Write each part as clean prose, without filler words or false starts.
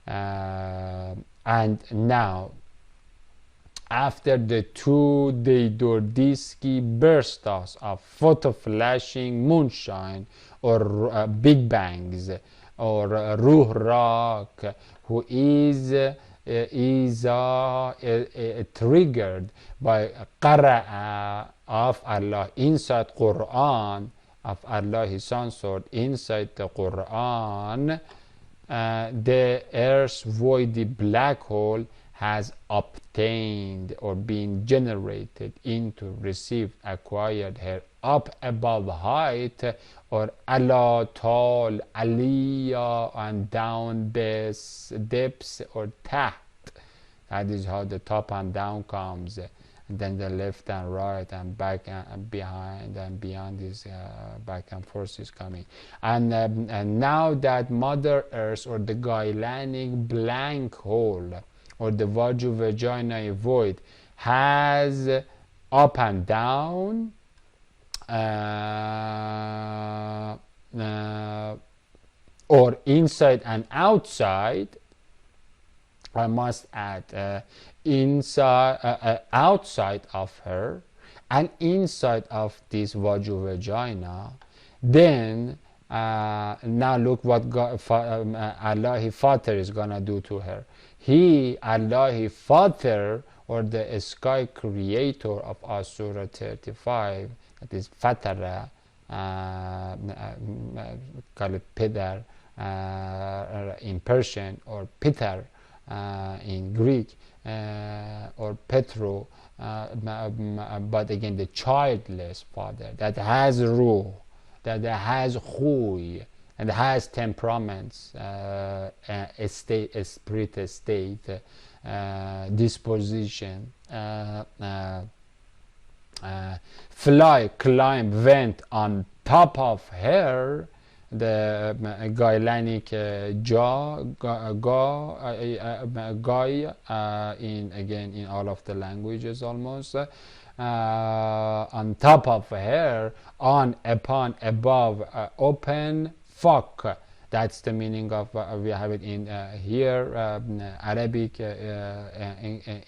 And now, after the 2-day Dordiski bursts of photo-flashing moonshine or big bangs or ruh rock, who is triggered by qara'a of Allah inside Quran, of Allah His censored inside the Quran, the Earth's void black hole has obtained or been generated into received acquired here up above height, or ala tall aliyah, and down this depths or taht. That is how the top and down comes, and then the left and right and back and behind and beyond is back and forth is coming. And now that Mother Earth, or the Gailanic blank hole, or the vagina void, has up and down, or inside and outside. I must add inside, outside of her and inside of this vagina. Then now look what Allah His Father is gonna do to her. Allah His Father, or the sky creator of Surah 35, that is Fatara, call it Pedar in Persian, or Peter in Greek, or Petro, but again the childless father that has ruh, that has huy, and has temperaments, spirit state, disposition, fly, climb, went on top of her, the Gailanic guy, in all of the languages almost, on top of her, on, upon, above, open, fuck. That's the meaning of we have it in here, Arabic,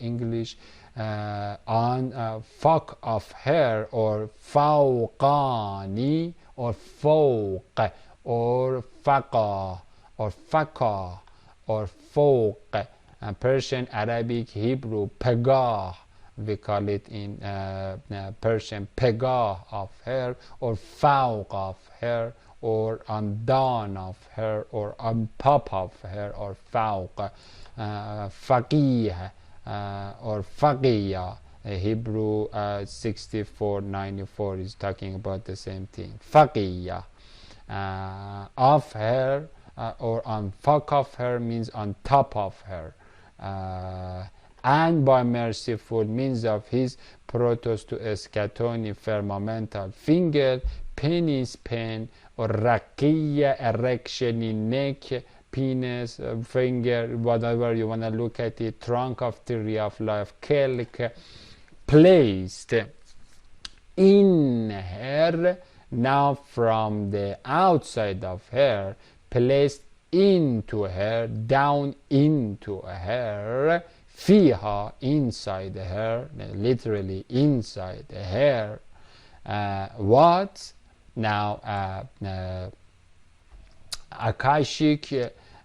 English, on fuck of her, or fawqani, or fawq, or faqa, or faqa, or fawq. Persian, Arabic, Hebrew, pagah. We call it in Persian pagah of her, or fawq of her, or on down of her, or on top of her, or fawq. Faqih, or faqiyah. Hebrew 6494 is talking about the same thing. Faqiyah. Of her, or on fuck of her means on top of her. And by merciful means of his protos to escatoni firmamental finger, penis pen, or raqiya erection in neck, penis, finger, whatever you want to look at it, trunk of tree of life, kelk, placed in her, now from the outside of her, placed into her, down into her, fiha, inside her, literally inside her. What? Now, Akashic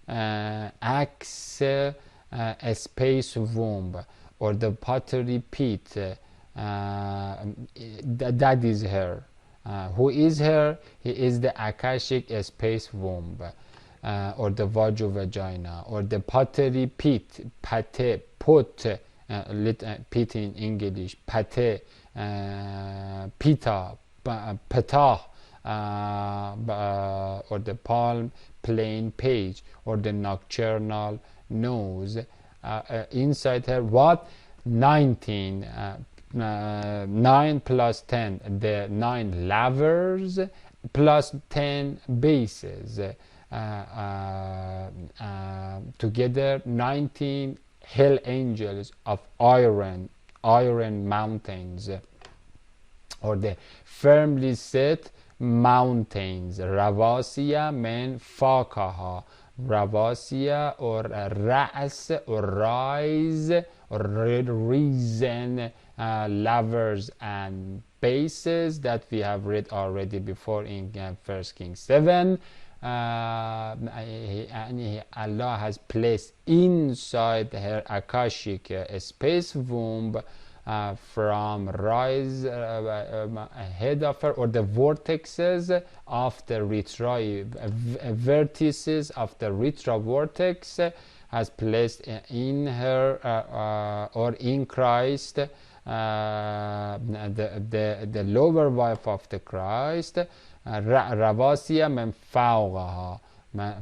axe, space womb, or the pottery pit, that is her. Who is her? He is the Akashic space womb, or the vagina, or the pottery pit, pate, put, pit in English, pate, pita, patah, or the palm plain page, or the nocturnal nose. Inside her, what? 19, 9 plus 10, the 9 lavers plus 10 bases, together 19 hell angels of iron mountains, or the firmly set mountains. Ravasiya men fakaha, Ravasiya or Ra'as or rise or reason, levers and bases that we have read already before in 1 Kings 7. Allah has placed inside her Akashic space womb from rise ahead of her, or the vortexes of the vertices of the retro vortex has placed in her or in Christ the lower wife of the Christ, Ravasiya min fawqaha,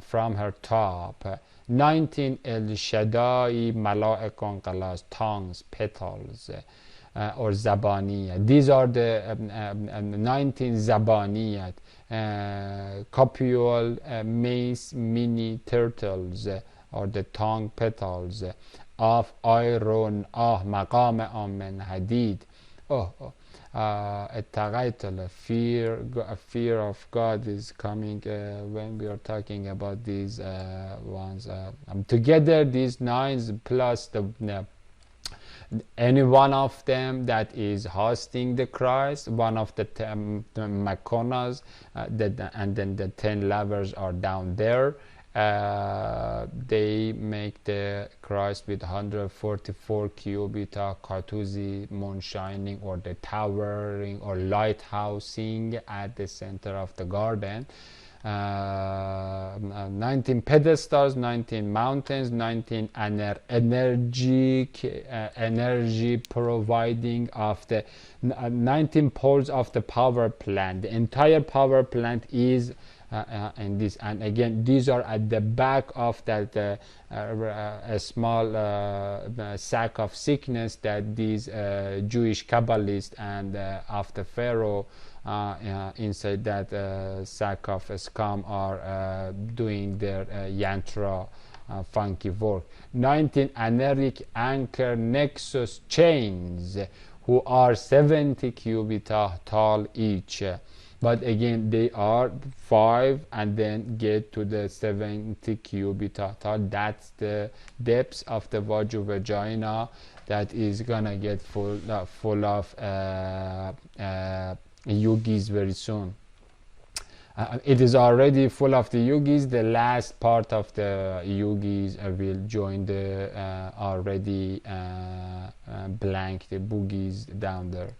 from her top. 19 El Shaddai Malaikon Qalas, tongues, petals, or Zabaniya. These are the 19 Zabaniyat, copule mace mini turtles, or the tongue petals of iron, maqam min hadid. A fear of God is coming when we are talking about these ones. Together, these 9 plus any one of them that is hosting the Christ, one of the Makonas, and then the 10 levers are down there. They make the Christ with 144 cubita Katuzi moonshining, or the towering or lighthousing at the center of the garden. 19 pedestals, 19 mountains, 19 energy providing of the 19 poles of the power plant. The entire power plant is in this, and again these are at the back of that a small sack of sickness that these Jewish Kabbalists and of the Pharaoh inside that sack of scum are doing their yantra funky work. 19 aneric anchor nexus chains, who are 70 cubita tall each. But again, they are 5 and then get to the 70 cubita tall. That's the depths of the vagina that is gonna get full of yogis very soon. It is already full of the yogis. The last part of the yogis will join the already blank, the boogies down there.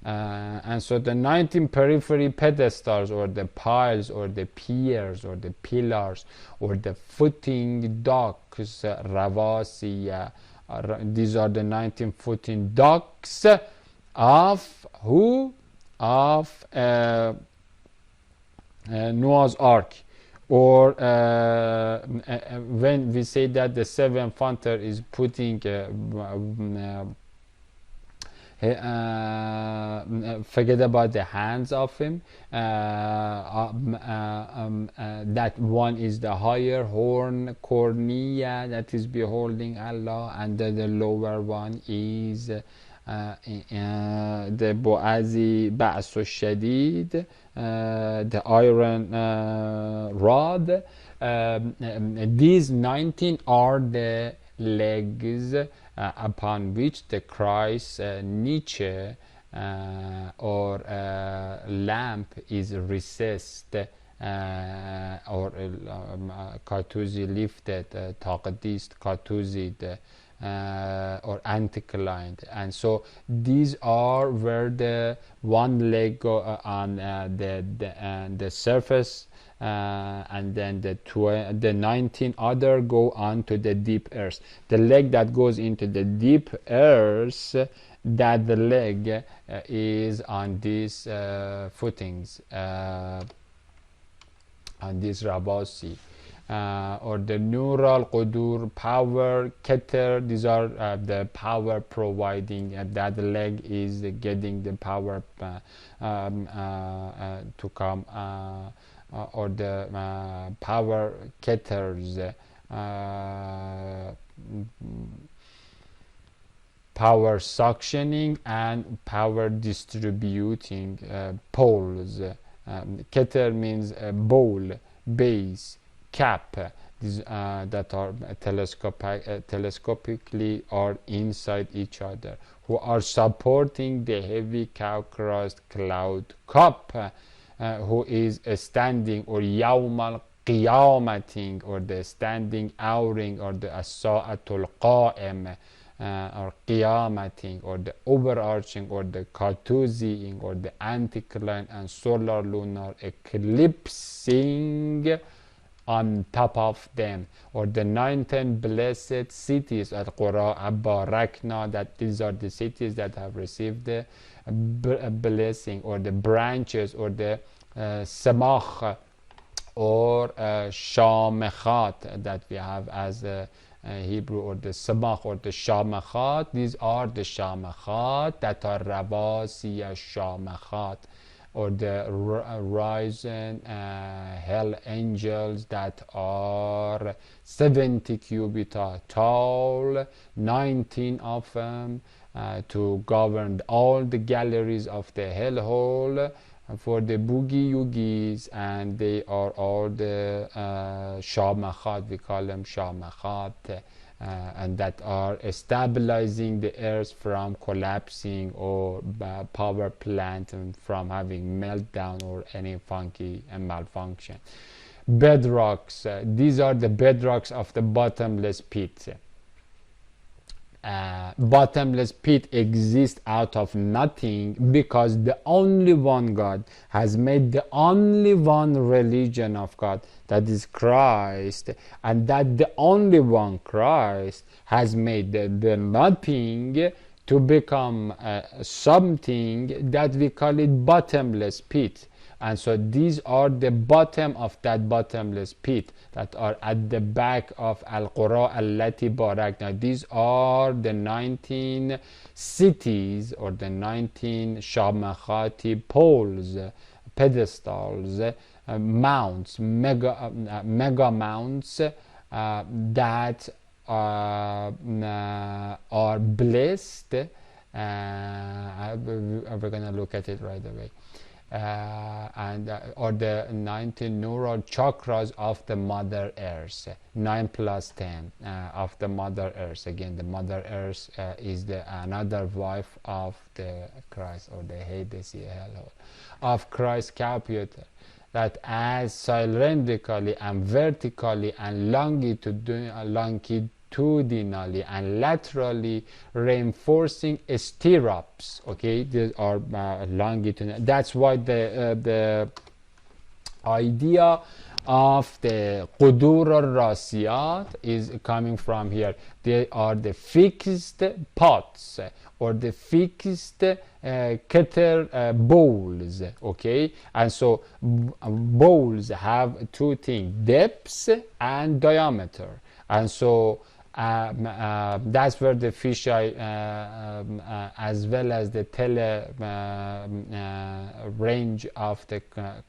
And so the 19 periphery pedestals, or the piles, or the piers, or the pillars, or the footing docks, Ravasiya, these are the 19 footing docks of who? Of Noah's Ark. Or when we say that the 7th hunter is putting forget about the hands of him, that one is the higher horn cornea that is beholding Allah, and the lower one is the Boazi Ba'su Shadid, the iron rod. These 19 are the legs upon which the Christ niche or lamp is recessed, or Katuzi lifted, Taqdist Katuzid, or anticlined. And so these are where the one leg go on the surface, and then the 19 other go on to the deep earth. The leg that goes into the deep earth, that the leg is on these footings, on this Rabasi, or the neural Qudur power Keter. These are the power providing, that leg is getting the power to come, or the power Keters, power suctioning and power distributing poles. Keter means bowl, base, cap. these that are telescopically are inside each other, who are supporting the heavy cow crust cloud cup, who is standing, or yawmal qiyamating, or the standing ouring, or the as-sa'atul qa'im, or qiyamating, or the overarching, or the cartesiing, or the anticline and solar lunar eclipsing on top of them, or the 19 blessed cities at Qura Barakna, that these are the cities that have received the blessing, or the branches, or the samach, or shamekhat that we have as Hebrew, or the samach, or the shamekhat. These are the shamekhat that are rawasi shamekhat, or the risen hell angels that are 70 cubits tall, 19 of them, to govern all the galleries of the hellhole for the boogie yogis, and they are all the shamekhat, we call them shamekhat, and that are stabilizing the earth from collapsing, or power plant and from having meltdown or any funky malfunction. Bedrocks, these are the bedrocks of the bottomless pit. Bottomless pit exists out of nothing, because the only one God has made the only one religion of God, that is Christ, and that the only one Christ has made the nothing to become something that we call it bottomless pit. And so these are the bottom of that bottomless pit that are at the back of Al-Qura Allati Barakna. These are the 19 cities, or the 19 Shamakhati poles, pedestals, mounts, mega mounts that are blessed. We're going to look at it right away. Or the 19 neural chakras of the Mother Earth, 9 plus 10 of the Mother Earth. Again, the Mother Earth is another wife of the Christ, or the Hades hellhole of Christ's computer, that as cylindrically and vertically and longitudinally and laterally reinforcing stirrups. Okay, these are longitudinal. That's why the idea of the qudur al-rasiyat is coming from here. They are the fixed pots, or the fixed keter bowls. Okay, and so bowls have two things: depth and diameter. And so that's where the fisheye, as well as the range of the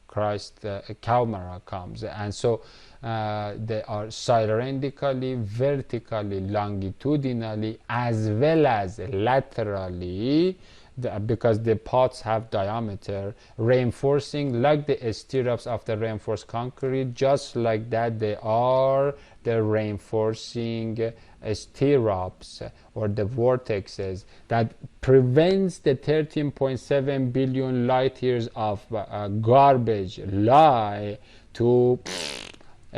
Christ camera comes. And so they are cylindrically, vertically, longitudinally, as well as laterally, because the pots have diameter, reinforcing like the stirrups of the reinforced concrete. Just like that, they are the reinforcing stirrups, or the vortexes, that prevents the 13.7 billion light years of garbage lie to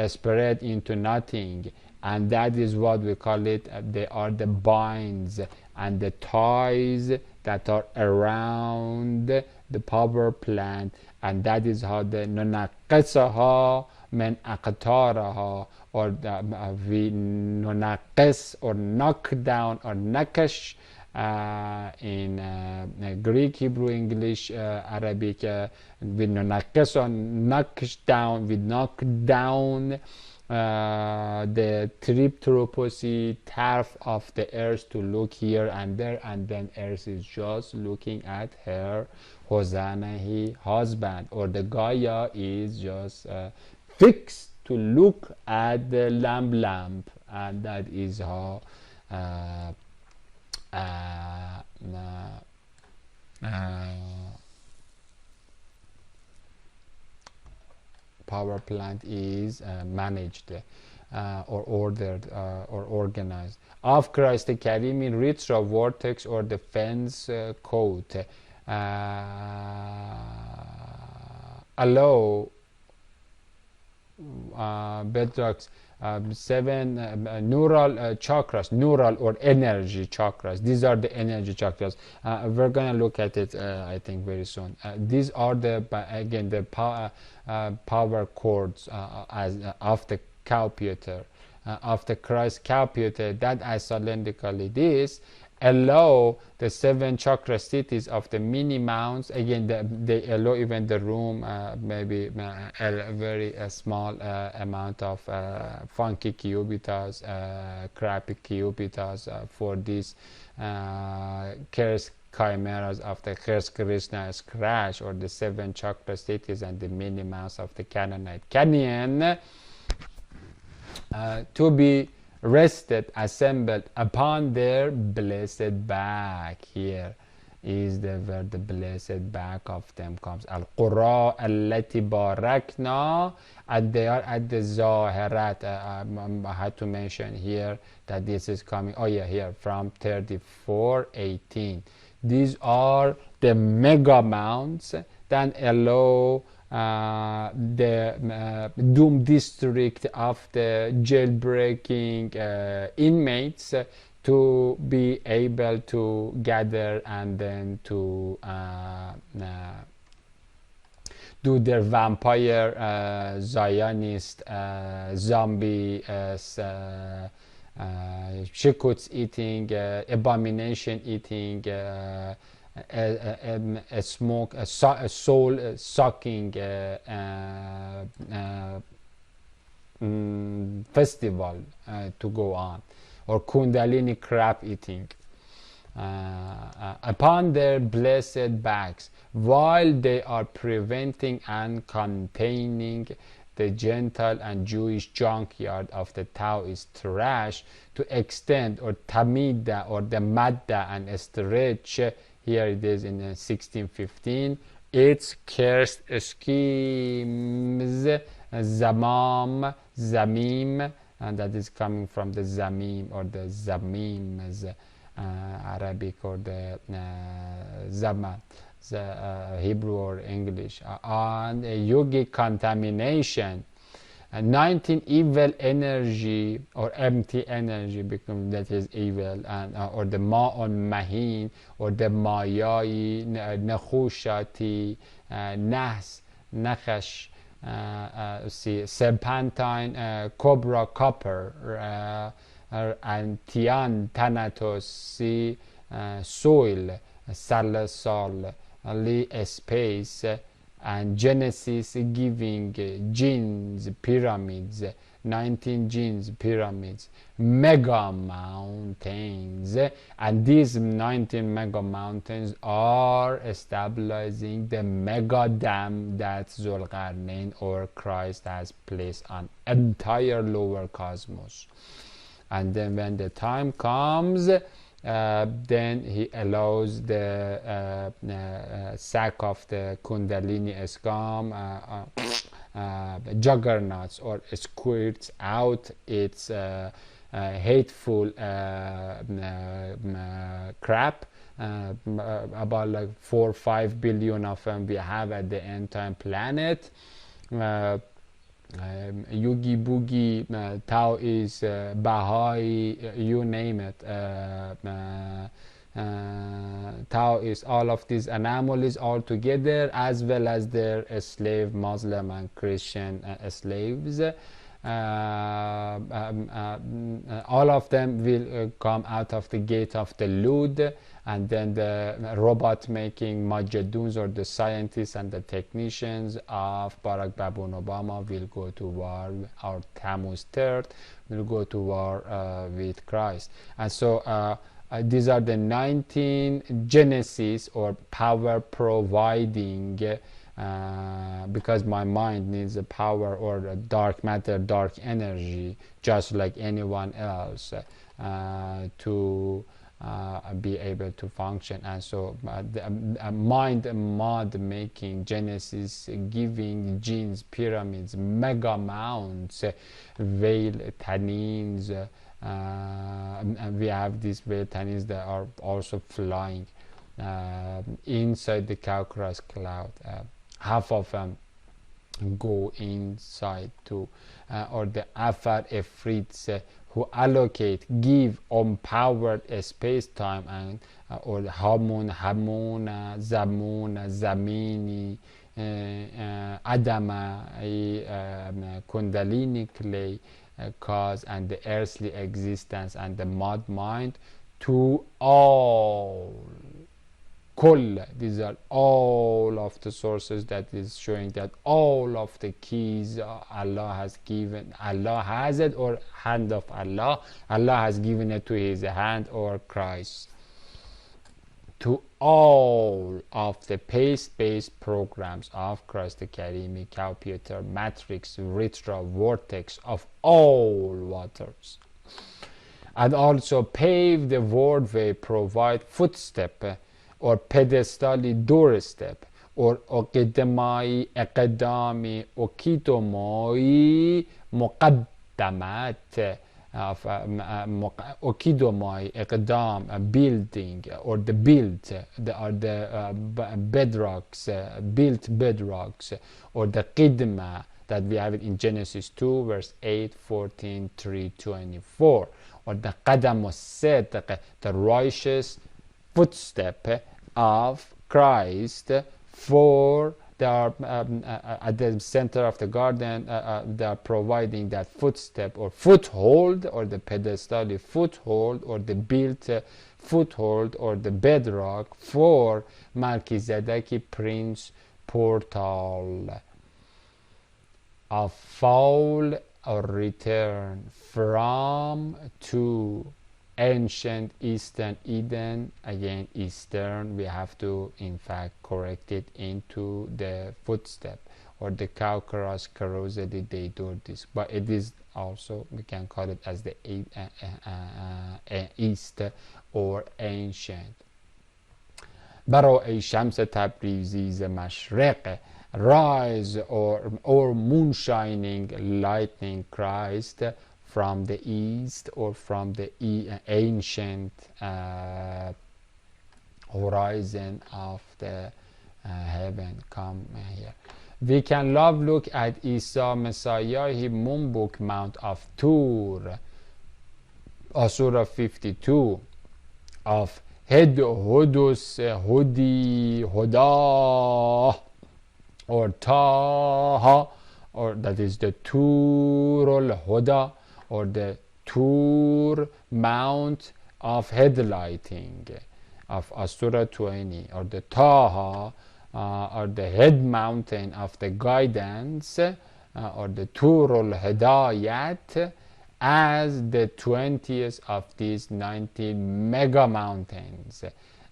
spread into nothing. And that is what we call it. They are the binds and the ties that are around the power plant, and that is how the nunaqasaha men aqtaraha, or we nunaqas, or knock down, or nakash in Greek, Hebrew, English, Arabic. We nunaqas, or knock down, we knock down the triptroposy turf of the earth to look here and there, and then earth is just looking at her Hosanahi husband, or the Gaia is just fixed to look at the lamp, and that is how power plant is managed. or ordered or organized. Of Christ Karimi reach را vortex or the fence coat allow bedrocks 7 neural chakras, neural or energy chakras. These are the energy chakras. We're gonna look at it I think very soon. These are the again the power chords as of the computer, of the Christ computer that isolendically this allow the 7 chakra cities of the mini mounts. Again they allow even the room maybe a very small amount of funky cubitas, crappy cubitas for these curse chimeras of the Curse Krishna's crash, or the 7 chakra cities and the mini mounts of the Canaanite Canyon to be rested, assembled upon their blessed back. Here is where the blessed back of them comes. Al-Qura allati barakna, and they are at the Zahirat. I had to mention here that this is coming, oh yeah, here from 34:18. These are the mega mounts that allow the Doom district of the jailbreaking inmates to be able to gather and then to do their vampire Zionist zombie shikuts eating, abomination eating, a smoke, a soul sucking festival to go on, or Kundalini crab eating upon their blessed backs, while they are preventing and containing the Gentile and Jewish junkyard of the Taoist trash to extend, or Tamida, or the Madda, and stretch. Here it is in 1615. Its cursed schemes, Zamam, Zamim, and that is coming from the Zamim or the Zamims, Arabic, or the Zaman, Hebrew or English, on yogic contamination. 19 evil energy or empty energy, because that is evil, and or the ma'on mahin, or the mayai nakhushati, nas nakhash, serpentine, cobra, copper, antian thanatos, soil, salasal, li space, and Genesis giving genes, pyramids, 19 genes, pyramids, mega mountains, and these 19 mega mountains are stabilizing the mega dam that Zulqarnain or Christ has placed on entire lower cosmos. And then when the time comes, then he allows the sack of the Kundalini scum, juggernauts, or squirts out its hateful crap, about like 4 or 5 billion of them we have at the end time planet. Yugi Boogie, Taoist, Baha'i, you name it, Taoist, all of these anomalies all together, as well as their slave Muslim and Christian slaves, all of them will come out of the gate of the Lud, and then the robot making Majaduns, or the scientists and the technicians of Barack Obama will go to war, or Tammuz 3rd will go to war with Christ. And so these are the 19 genesis, or power providing, because my mind needs a power, or a dark matter, dark energy, just like anyone else, to be able to function. And so mind mod making, Genesis giving, genes, pyramids, mega mounts, whale tannins, and we have these whale tannins that are also flying inside the calcareous cloud. Half of them go inside to, or the Afar Efrits who give empowered space-time, and or Hamun, Zamun, Zamini, Adama, Kundalini clay, cause, and the earthly existence, and the mud mind, to all Kull. These are all of the sources that is showing that all of the keys Allah has given. Allah has it, or hand of Allah. Allah has given it to his hand, or Christ. To all of the pace-based programs of Christ the Karimi, computer, matrix, retro, vortex of all waters. And also pave the roadway, provide footstep or pedestali doorstep, or اقدامي اقدامي اقدامي مقدمات اقدامي اقدام, building, or the built, the bedrocks, built bedrocks, or the qidma that we have it in Genesis 2 verse 8, 14, 3, 24, or the qadam as-sidq, the righteous footstep of Christ. For they are at the center of the garden, they are providing that footstep or foothold, or the pedestal foothold, or the built foothold, or the bedrock for Melchizedek, Prince Portal of fall or return from to ancient Eastern Eden. Again, Eastern, we have to in fact correct it into the footstep, or the calcareous carosity they do this, but it is also, we can call it as the East or ancient. برای شمس تبریزی ز مشرق, rise, or moonshining, lightning Christ from the east, or from the ancient horizon of the heaven. Come here. We can love look at Isa Messiah, Moon Book Mount of Tur, Surah 52, of Hed Hudus Hudi Huda, or Taha, or that is the Turul Huda, or the Tur Mount of headlighting of Surah 20, or the Taha, or the head mountain of the guidance, or the Turul Hidayat, as the 20th of these 19 mega mountains,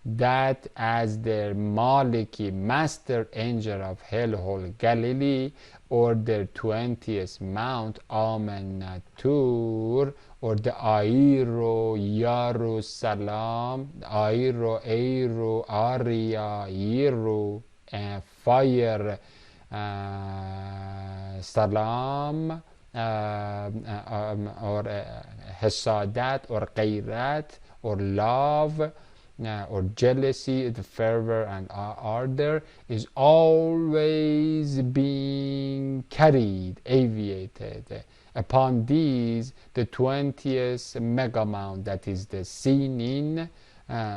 that as their Maliki master angel of Hellhole Galilee, or their 20th mount Amannatur, or the Airo Yaru Salam, Airo Airo Aria Yiru, fire Salam, or Hasadat, or Qairat, or love, or jealousy, the fervor and ardor, is always being carried, aviated upon these, the 20th mega mount, that is the Sinin,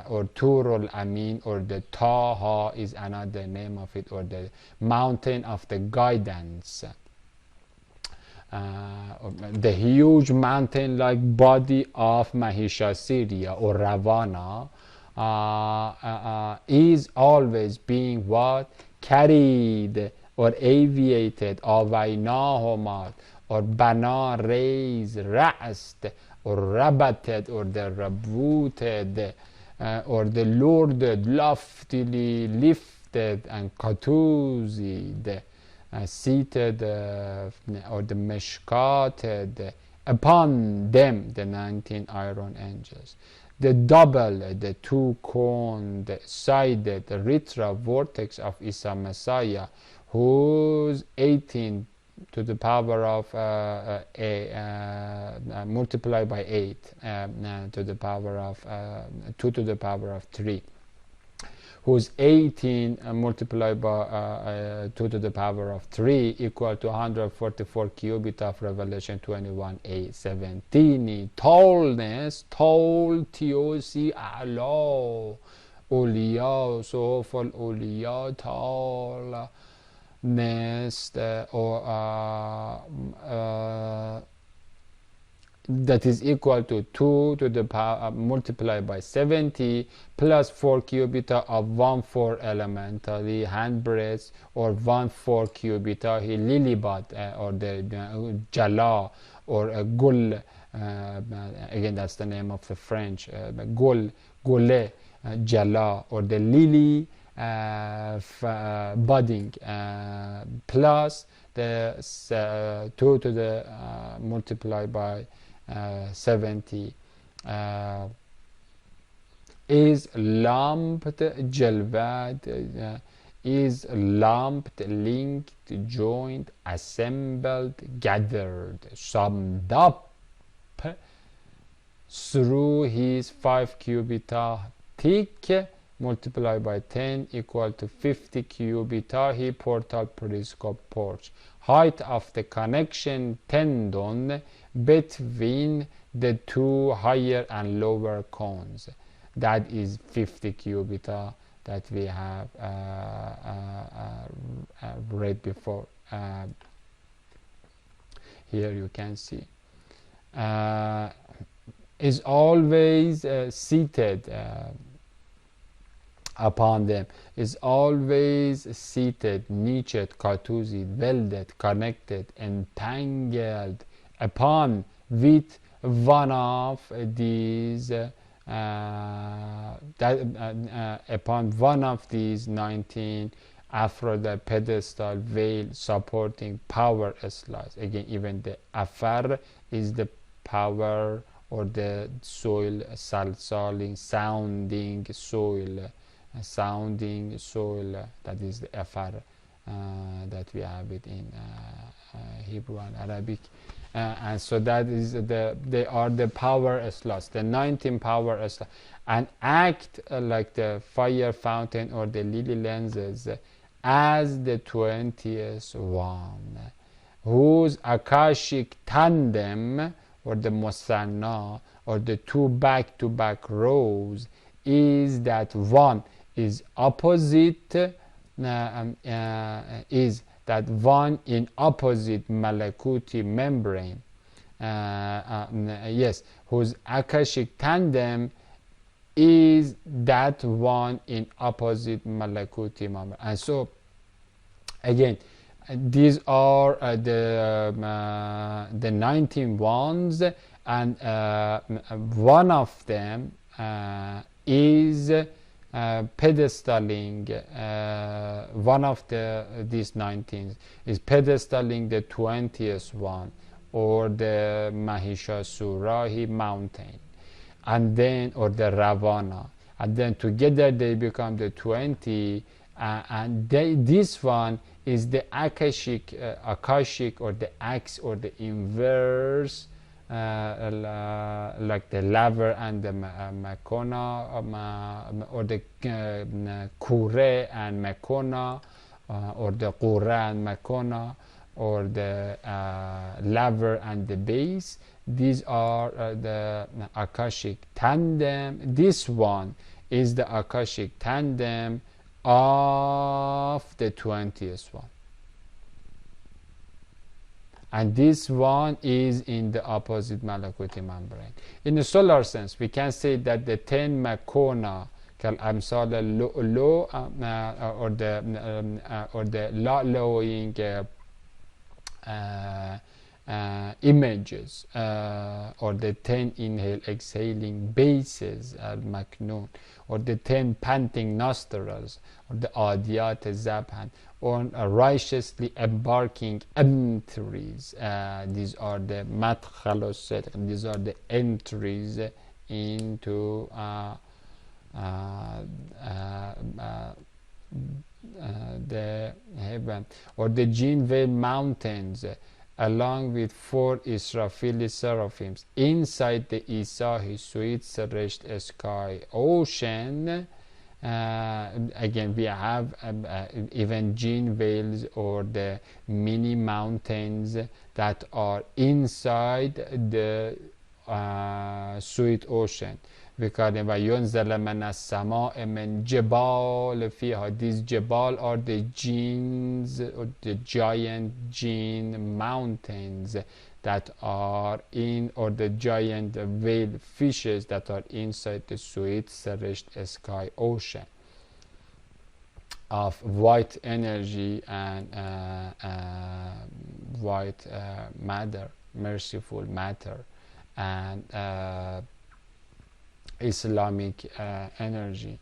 or Turul Amin, or the Taha is another name of it, or the mountain of the guidance. The huge mountain-like body of Mahishasura, or Ravana, is always being what? Carried or aviated, avainahomat, or bana, raised, rast, or rabated, or the rabooted, or the lourded, loftily lifted, and katuzid, seated, or the meshkated, upon them the 19 iron angels. The double, the two-coned, sided retro vortex of Isa Messiah, whose 18 to the power of multiplied by 8 to the power of 2 to the power of 3, whose 18 multiplied by 2 to the power of 3 equal to 144 cubit of Revelation 21:17. Tallness, tall, tiosi, a'la, Uliya, صوف الأولياء tall nest that is equal to 2 to the power multiplied by 70 plus 4 cubita of 1/4 elementary handbreadth, or 1/4 cubita he lilibad or the jala or a gul, again that's the name of the French, gul, gule, jala, or the lily budding, plus the 2 to the multiplied by 70 is lumped, jalvad, is lumped, linked, joined, assembled, gathered, summed up through his 5 cubita thick multiplied by 10 equal to 50 cubita he portal periscope porch, height of the connection tendon between the two higher and lower cones. That is 50 cubita that we have read before. Here you can see is always seated upon them, is always seated, niched, cartousied, welded, connected, entangled upon with one of these upon one of these 19 Aphrodite pedestal veil supporting power slides. Again, even the afar is the power or the soil, sounding soil, that is the afar that we have it in Hebrew and Arabic, and so that is they are the power slots, the 19 power slots, and act like the fire fountain or the lily lenses as the 20th one, whose akashic tandem or the Mosanna or the two back-to-back rows is that one is opposite is that one in opposite Malakuti membrane, yes, whose akashic tandem is that one in opposite Malakuti membrane. And so again, these are the 19 ones, and one of them is pedestaling, one of these 19 is pedestaling the 20th one, or the Mahishasurahi mountain, and then, or the Ravana, and then together they become the 20, and this one is the akashic or the axe or the inverse, like the laver and the Makona, or the Kure and Makona, or the Qura and Makona, or the laver and the base. These are the akashic tandem. This one is the akashic tandem of the 20th one, and this one is in the opposite Malakuti membrane. In a solar sense, we can say that the 10 Makona kal amsal lo or the la'lowing images, or the 10 inhale exhaling bases al-maknoon, or the 10 panting nostrils, or the adiyat zabhan, or righteously embarking entries. These are the madkhal al-sidq, these are the entries into the heaven, or the Jinvale mountains, along with 4 Israfili seraphims inside the Isa, his sweet serest sky ocean. Again, we have even Jinvales, or the mini mountains that are inside the sweet ocean. و ينزل من السماء من جبال فيها. These jabal are the jinns, or the giant jinn mountains that are in, or the giant whale fishes that are inside the sweet serest sky ocean of white energy and white matter, merciful matter, and Islamic energy,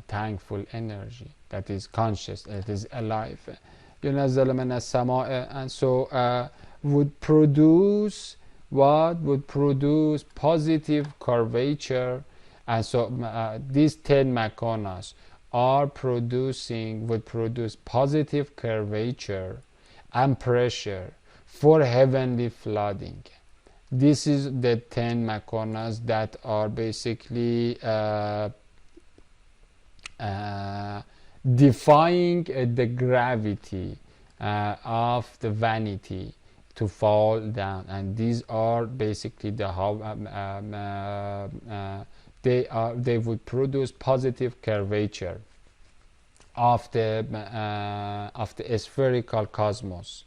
thankful energy that is conscious, that is alive. ينزل من السماء, and so would produce what? Would produce positive curvature. And so these 10 makonas are producing, would produce positive curvature and pressure for heavenly flooding. This is the 10 makonas that are basically defying the gravity of the vanity to fall down. And these are basically the they would produce positive curvature of the spherical cosmos,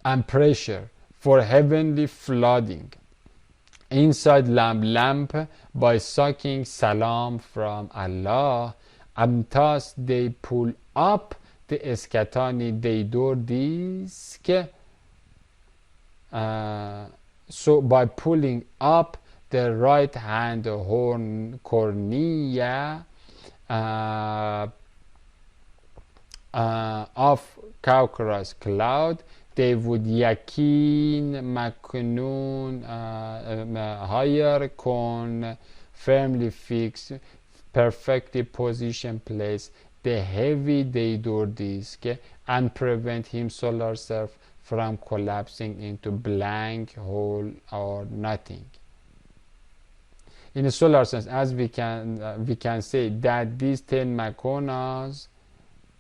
and pressure for heavenly flooding inside lamp by sucking salam from Allah. And thus they pull up the eskatani deidor disk. So by pulling up the right hand horn cornea of Caucasus cloud, they would yakin maknoon higher con, firmly fix, perfectly position place the heavy deidor disk, and prevent him solar self from collapsing into blank hole or nothing. In a solar sense, as we can say that these 10 makonas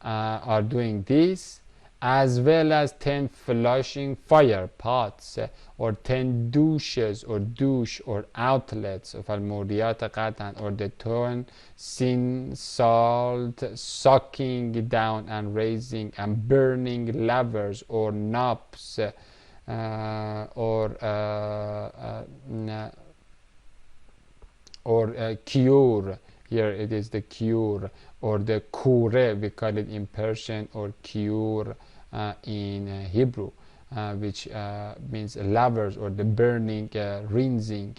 are doing this, as well as 10 flashing fire pots, or 10 douches or douche or outlets of al-murdiyat qatan, or the 10 sin salt sucking down and raising and burning levers or knobs, or cure. Here it is the cure, or the kure, we call it in Persian, or cure in Hebrew, which means lavers, or the burning, rinsing,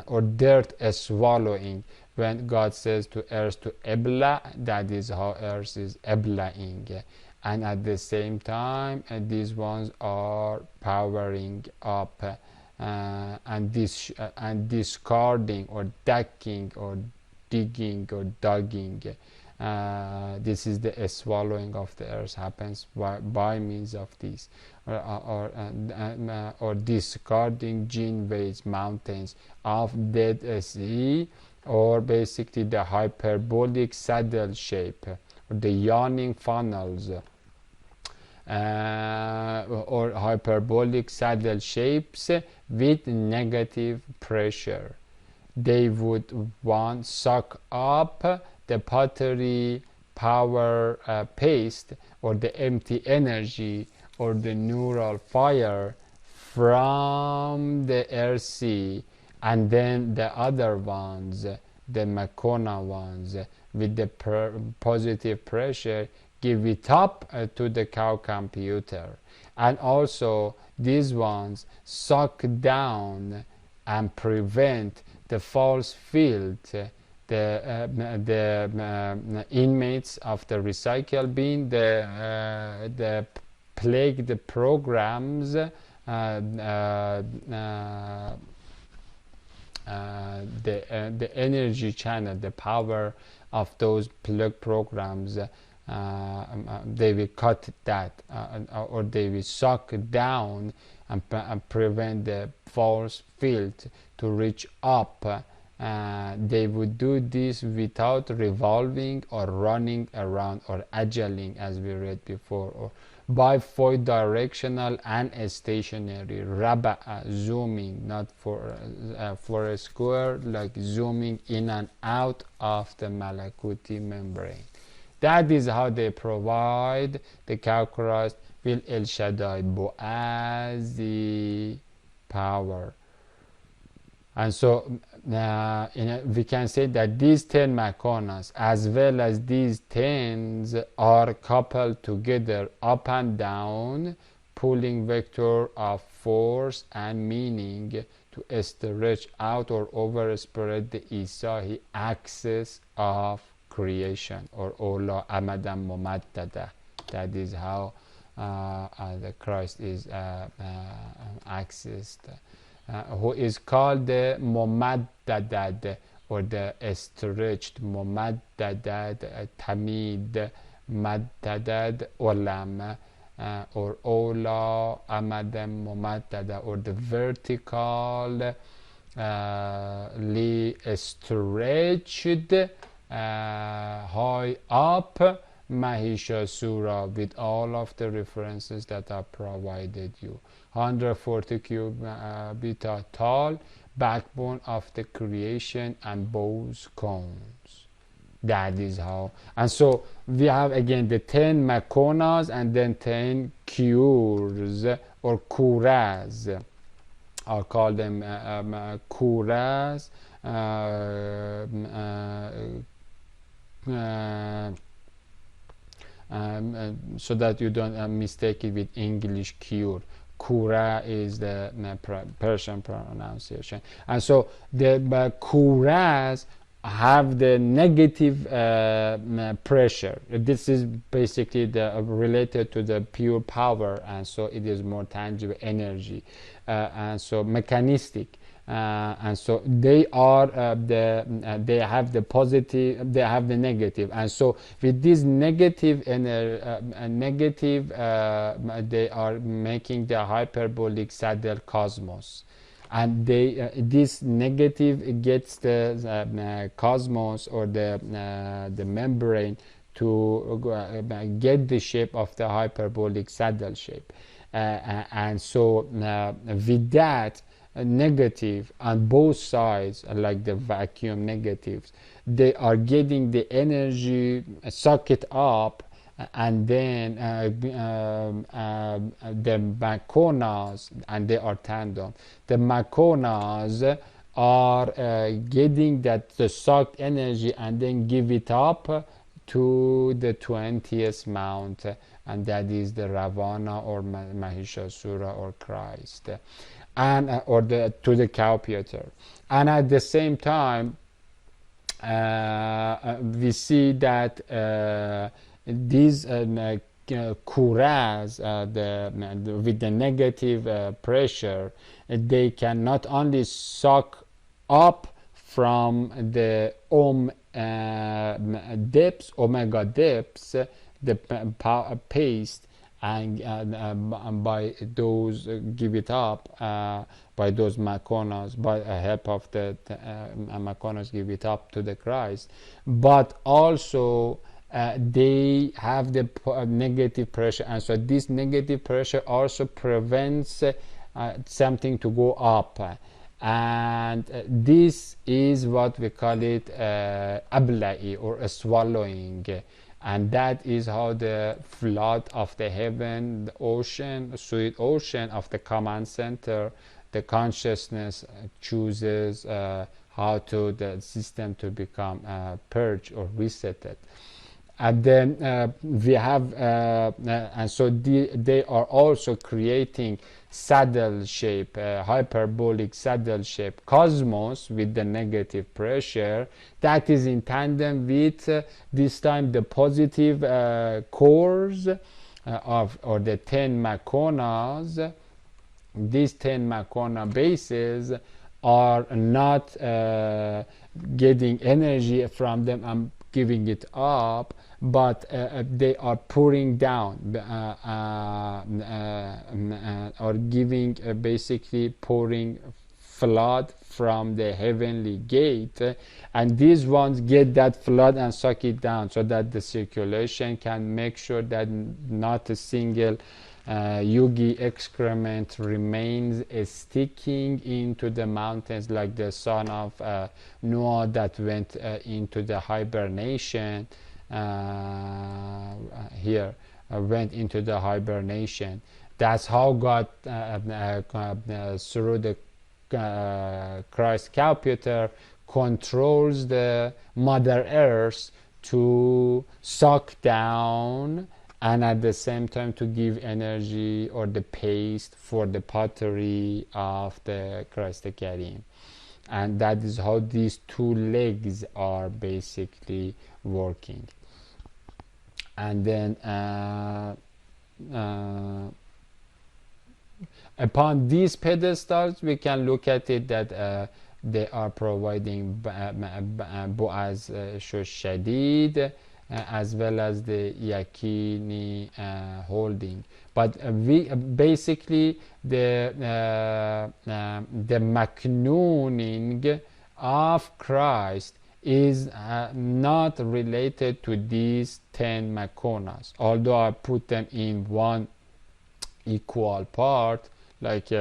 or dirt swallowing. When God says to earth to ebla, that is how earth is eblaing. And at the same time, these ones are powering up and discarding, or ducking, or digging, or dogging. This is the swallowing of the earth happens by means of this, or discarding Jinvales mountains of Dead Sea, or basically the hyperbolic saddle shape, or the yawning funnels, or hyperbolic saddle shapes with negative pressure. They would suck up the pottery power paste, or the empty energy, or the neural fire from the air sea, and then the other ones, the makona ones, with the positive pressure, give it up to the cow computer. And also these ones suck down and prevent the false field, the inmates of the recycle bin, the plagued programs, the energy channel, the power of those plug programs. They will cut that, or they will suck down and prevent the false field to reach up. They would do this without revolving or running around or agiling, as we read before, or bidirectional and stationary, zooming, not for a square, like zooming in and out of the Malakuti membrane. That is how they provide the cow crust with El Shaddai Boaz the power. And so we can say that these 10 makonas as well as these 10s are coupled together up and down, pulling vector of force and meaning to stretch out or overspread the Isahi axis of creation, or Ola Amadan Mumaddada. That is how the Christ is accessed, who is called the Mumaddadad, or the stretched Mumaddadad, Tamid Maddadad Olam, or Ola Amadan Mumaddada, or the vertical stretched high up Mahishasura, with all of the references that are provided you. 140 cubit tall, backbone of the creation and bows cones. That is how. And so we have again the 10 makonas and then 10 cures, or kuras. I'll call them kuras, so that you don't mistake it with English cure. Kura is the Persian pronunciation. And so the kuras have the negative pressure. This is basically related to the pure power, and so it is more tangible energy, and so mechanistic. And so they are they have the positive, they have the negative, and so with this negative they are making the hyperbolic saddle cosmos, and they this negative gets the cosmos, or the membrane, to get the shape of the hyperbolic saddle shape, and so with that negative on both sides, like the vacuum negatives, they are getting the energy, suck it up, and then the makonas, and they are tandem, the makonas are getting that the sucked energy and then give it up to the 20th mount, and that is the Ravana, or Mahishasura, or Christ, and or to the cowpeter. And at the same time we see that these kuras, with the negative pressure, they can not only suck up from the depths, omega depths, the paste, and by those give it up, by those makonas, by the help of the makonas, give it up to the Christ, but also they have the negative pressure, and so this negative pressure also prevents something to go up, and this is what we call it ablai, or a swallowing. And that is how the flood of the heaven, the ocean, sweet ocean of the command center, the consciousness chooses how to the system to become purged or resetted. And then we have and so they are also creating saddle shape, hyperbolic saddle shape cosmos with the negative pressure that is in tandem with this time the positive cores of, or the 10 makonas. These 10 makona bases are not getting energy from them and giving it up, but they are pouring down or giving basically pouring flood from the heavenly gate, and these ones get that flood and suck it down so that the circulation can make sure that not a single yugi excrement remains sticking into the mountains, like the son of Noah that went into the hibernation here, went into the hibernation. That's how God through the Christ computer controls the Mother Earth to suck down and at the same time to give energy or the paste for the pottery of the Christ Karim. And that is how these two legs are basically working. And then upon these pedestals we can look at it that they are providing Boaz Shadid as well as the Yakini holding. But we basically the maknooning of Christ is not related to these 10 makonas, although I put them in one equal part, like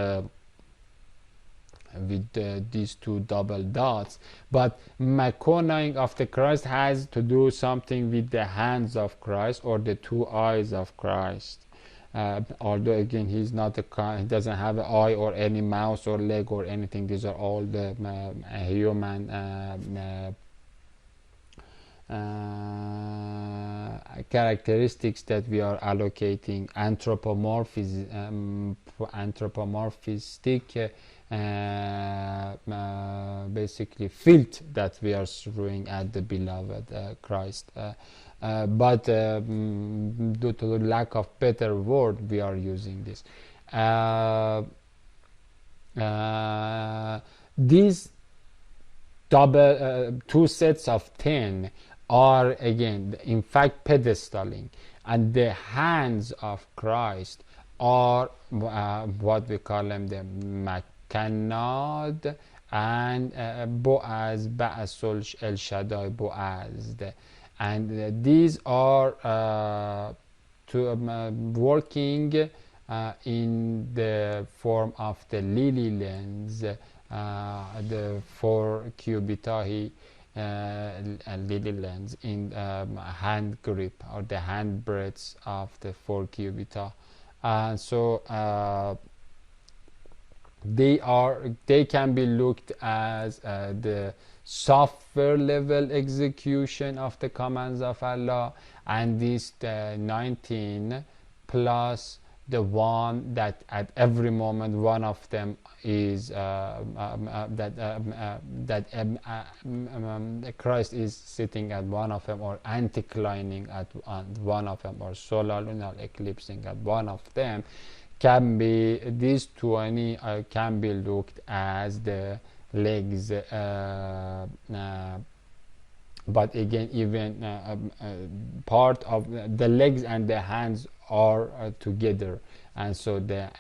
with these two double dots. But makonaing of the Christ has to do something with the hands of Christ or the two eyes of Christ. Although again he's not he doesn't have an eye or any mouth or leg or anything. These are all the human characteristics that we are allocating, anthropomorphistic basically filth that we are throwing at the beloved Christ. But due to the lack of better word, we are using this. These two sets of 10 are again in fact pedestaling, and the hands of Christ are what we call them the Makanad and Boaz, Ba'asul El Shaddai Boaz, and these are working in the form of the lily lens, the 4 cubitae lily lens in hand grip or the hand breadths of the 4 cubita. So they can be looked as the software level execution of the commands of Allah, and this 19 plus the one that at every moment one of them is Christ is sitting at one of them, or anticlining at one of them, or solar lunar eclipsing at one of them, can be, these 20 can be looked as the legs, but again even part of the legs and the hands are together, and so the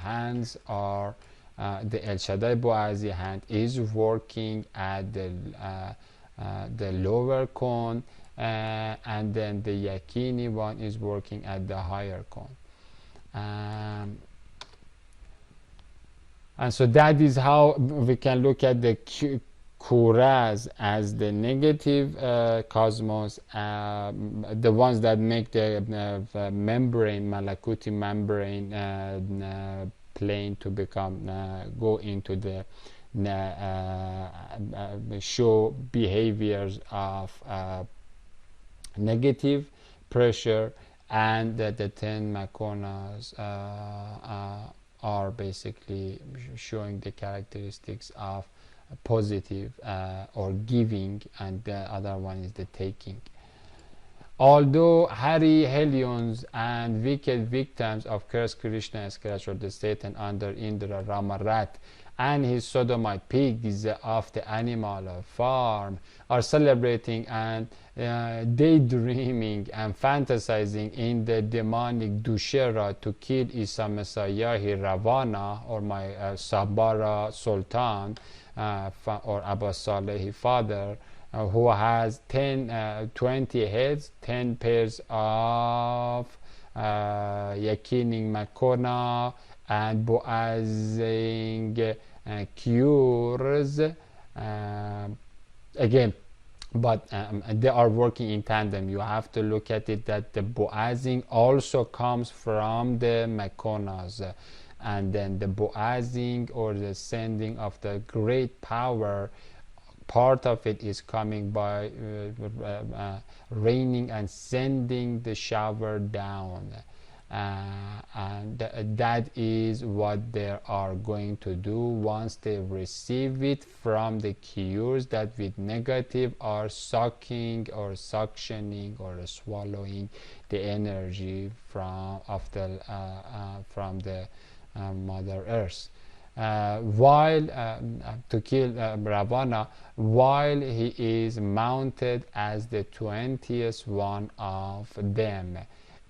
hands are the El Shaddai Boazi hand is working at the lower cone, and then the Yakini one is working at the higher cone. And so that is how we can look at the Kuraz as the negative cosmos, the ones that make the membrane, Malakuti membrane plane to become go into the show behaviors of negative pressure, and the 10 makonas are basically showing the characteristics of positive or giving, and the other one is the taking. Although Hari Hellions and wicked victims of cursed Krishna scratch or the Satan under Indra Ramarat and his sodomite pigs of the animal farm are celebrating and daydreaming and fantasizing in the demonic Dushera to kill Isa Messiahi Ravana, or my Sabara Sultan, or Abba Salehi father, who has 20 heads, 10 pairs of Yakining Makona and Boazing cures. Again, but they are working in tandem. You have to look at it that the Boazing also comes from the Makonas, and then the Boazing, or the sending of the great power, part of it is coming by raining and sending the shower down, and that is what they are going to do once they receive it from the cures that with negative are sucking or suctioning or swallowing the energy from the Mother Earth. While to kill Ravana, while he is mounted as the 20th one of them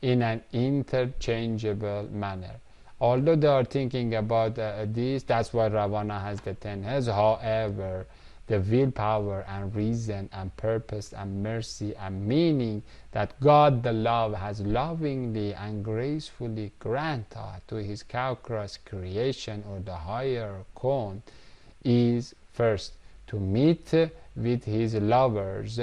in an interchangeable manner. Although they are thinking about this, that's why Ravana has the 10 heads. However, the willpower and reason and purpose and mercy and meaning that God the Love has lovingly and gracefully granted to his cow-cross creation, or the higher cone, is first to meet with his lovers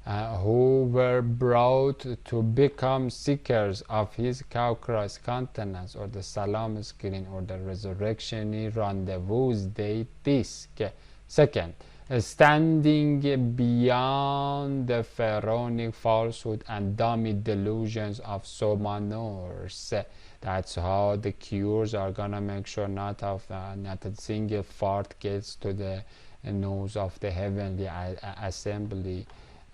who were brought to become seekers of his cow-cross countenance, or the salam screen, or the resurrection rendezvous day disc. Second, standing beyond the pharaonic falsehood and dummy delusions of Somanors. That's how the cures are gonna make sure not a single fart gets to the nose of the heavenly assembly.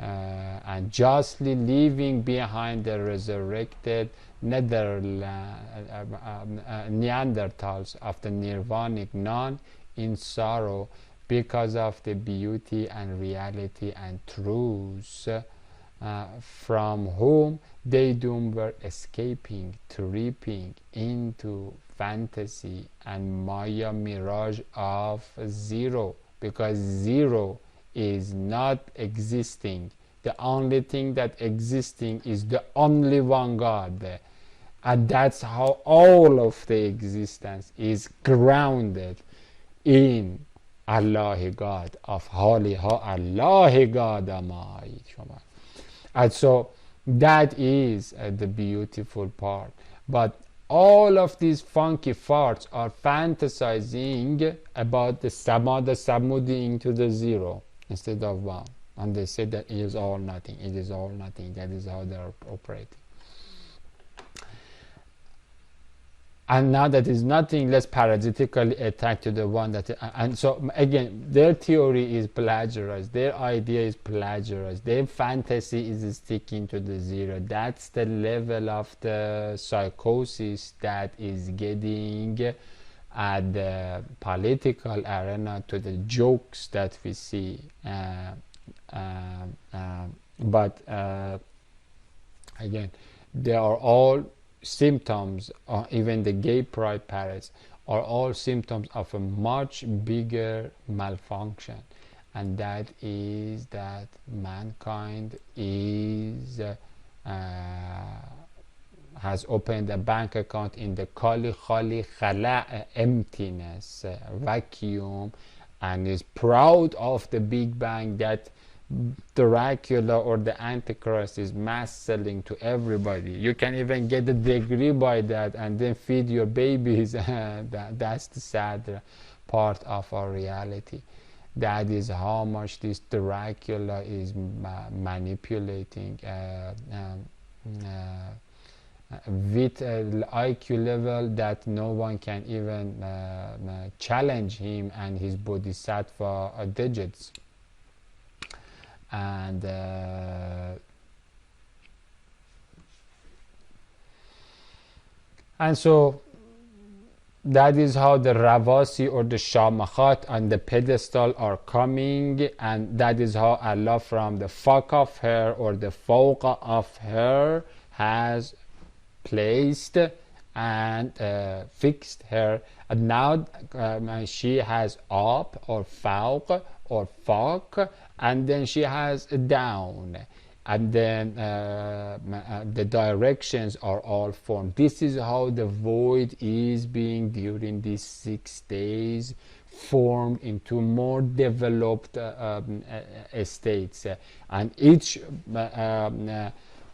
And justly leaving behind the resurrected Neanderthals of the Nirvanic non in sorrow, because of the beauty and reality and truths from whom they doom were escaping, tripping into fantasy and Maya mirage of zero, because zero is not existing. The only thing that existing is the only one God, and that's how all of the existence is grounded in Allah God of Holy Allah God Amai. And so that is the beautiful part. But all of these funky farts are fantasizing about the Samudi into the zero instead of one, and they say that it is all nothing, it is all nothing. That is how they are operating. And now that is nothing, let's parasitically attack to the one that, and so again, their theory is plagiarized, their idea is plagiarized, their fantasy is sticking to the zero. That's the level of the psychosis that is getting at the political arena to the jokes that we see. But again, they are all symptoms, or even the gay pride parades are all symptoms of a much bigger malfunction, and that is that mankind is has opened a bank account in the Kali Khali Khala emptiness vacuum, and is proud of the Big Bang that Dracula or the Antichrist is mass selling to everybody. You can even get a degree by that and then feed your babies. That's the sad part of our reality. That is how much this Dracula is manipulating with an IQ level that no one can even challenge him and his bodhisattva digits. And so that is how the Ravasi or the Shamakhat on the pedestal are coming, and that is how Allah from the fuck of her or the fawqa of her has placed and fixed her. And now she has up or fawq or fuck, and then she has down, and then the directions are all formed. This is how the void is being during these 6 days formed into more developed states, and each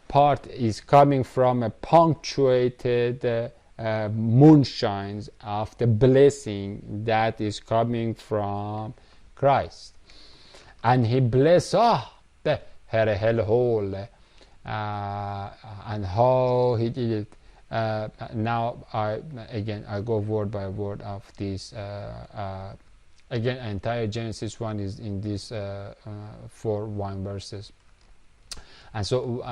part is coming from a punctuated moonshines of the blessing that is coming from Christ. And he blessed her hellhole, and how he did it. Now I go word by word of this. Again, entire Genesis 1 is in these 4 verses. And so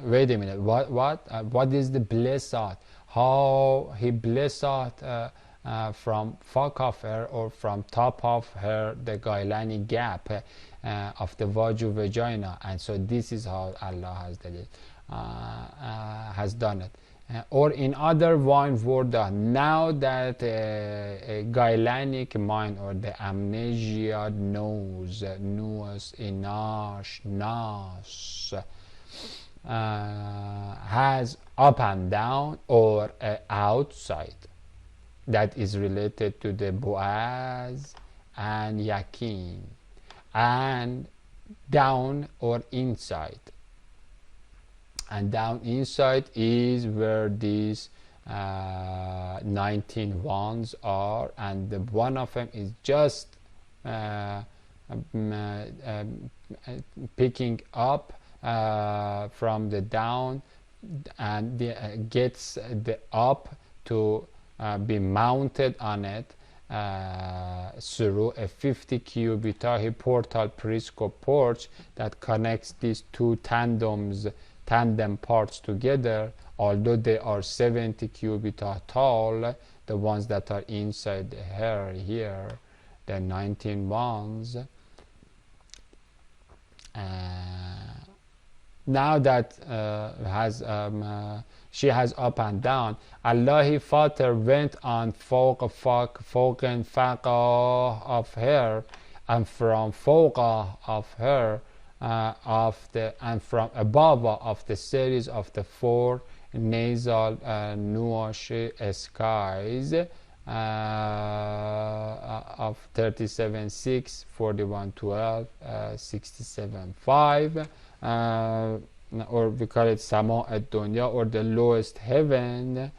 wait a minute, what is the blessed? How he blessed from fuck of her or from top of her, the Gailani gap of the vaju vagina. And so this is how Allah has done it. Or in other one word, now that a Gailanic mind or the amnesia knows inash nas has up and down or outside, that is related to the Boaz and Yakin, and down or inside. And down inside is where these 19 ones are, and the one of them is just picking up from the down and gets the up to be mounted on it through a 50 cubitahi portal periscope porch that connects these 2 tandem parts together, although they are 70 cubita tall, the ones that are inside the hair here, the 19 ones. Now that she has up and down, Allahi Father went on fawq and faqa of her, and from fawqa of her, and from above of the series of the 4 nasal nuash skies of 37.6, 41.12, 67.5, or we call it Sama ad-Dunya, or the lowest heaven.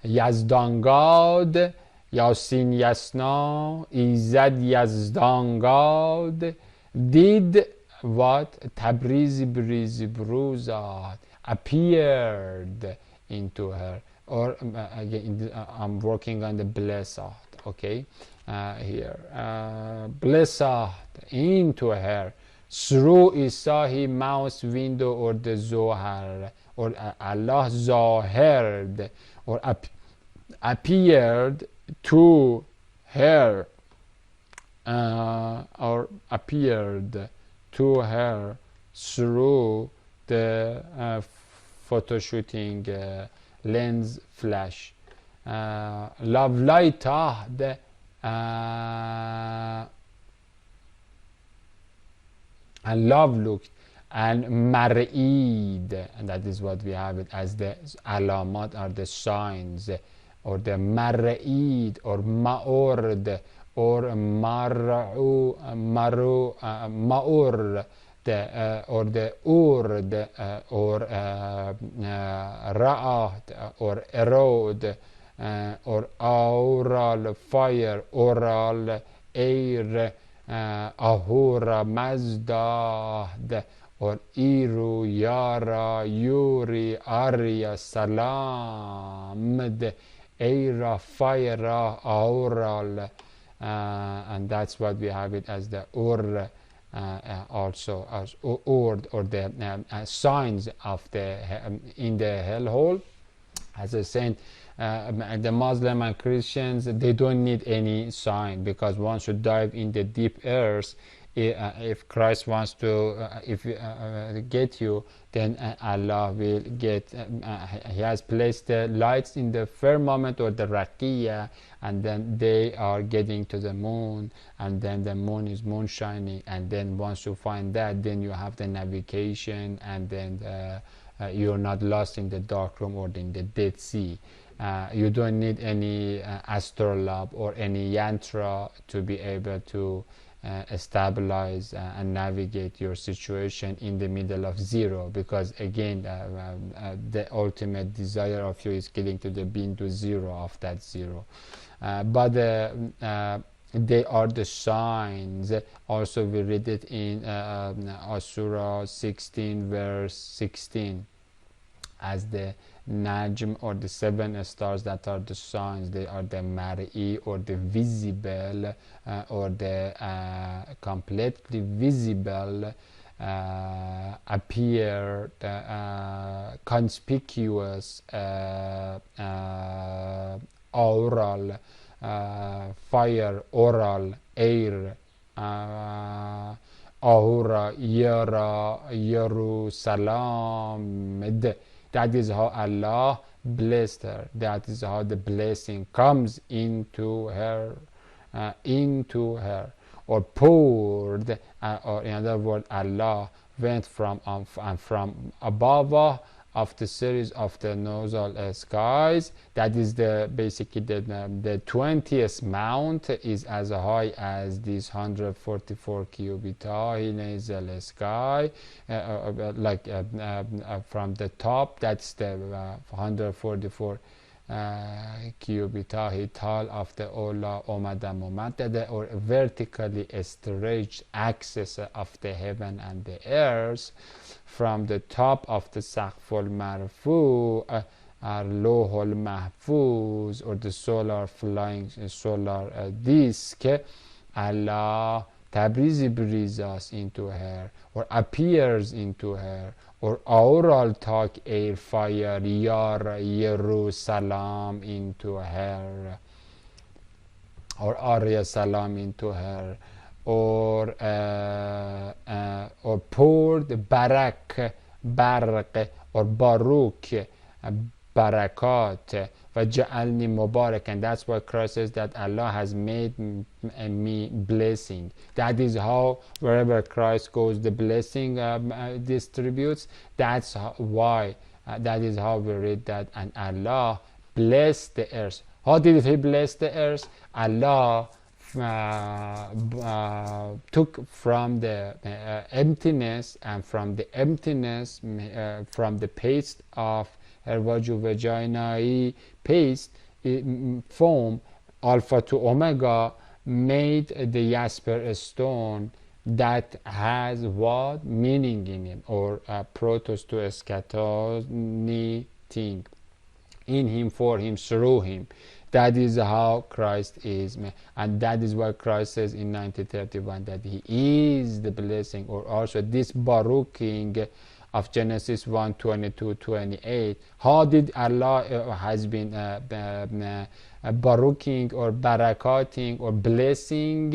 Yazdangad, Yasin Yasna, Izad Yazdangad did what? Tabrizi Brizi Bruzat appeared into her. Or again, I'm working on the blessed, okay? Here, blessed into her through Isahi mouse window, or the Zohar, or Allah Zahired, or appeared to her, or appeared to her through the photoshooting lens flash. Love light the and love look, and mar'id, and that is what we have it as the alamat, or the signs, or the mar'id, or ma'ord, or ma'ur, or the urd, or ra'at, or erod, or aural fire, oral air, ahura mazdad, or iru yara yuri arya salam, aira fire aural, and that's what we have it as the ur, also as ord, or the signs of the in the hellhole. As I said, the Muslim and Christians, they don't need any sign, because once you dive in the deep earth, if Christ wants to get you, then Allah will get, he has placed the lights in the firmament, or the raqiya, and then they are getting to the moon, and then the moon is moonshining, and then once you find that, then you have the navigation, and then you're not lost in the dark room or in the Dead Sea. You don't need any astrolabe or any yantra to be able to stabilize and navigate your situation in the middle of zero, because again the ultimate desire of you is getting to the bindu zero of that zero. But they are the signs. Also we read it in Surah 16 verse 16 as the Najm, or the 7 stars that are the signs. They are the mar'i, or the visible, or the completely visible, appear, conspicuous, aural, fire, oral, air, ahura, yara, Jerusalem. That is how Allah blessed her. That is how the blessing comes into her, or poured, or in other words, Allah went from above of the series of the nozzle skies. That is the basically the 20th mount is as high as this 144 cubita in nasal sky, like from the top. That's the 144 cubita tall of the Ola Omadam Omadada, or vertically stretched axis of the heaven and the earth, from the top of the Saqful Marfu, Lohul Mahfuz, or the solar flying solar disk. Allah Tabrizi breathes into her, or appears into her, or aural talk air fire yar Jerusalem into her, or Arya Salam into her, or poured barak, or baruk, barakat, vaja'alni mubarak. And that's why Christ says that Allah has made me blessing. That is how wherever Christ goes, the blessing distributes. That's why that is how we read that. And Allah blessed the earth. How did he bless the earth? Allah took from the emptiness, and from the emptiness, from the paste of her vagina paste, foam, alpha to omega, made the jasper stone that has what meaning in it, or protos to eschatoni thing, in him, for him, through him. That is how Christ is, and that is why Christ says in 1931 that he is the blessing, or also this baruching of Genesis 1:22-28. How did Allah has been baruching or barakating or blessing,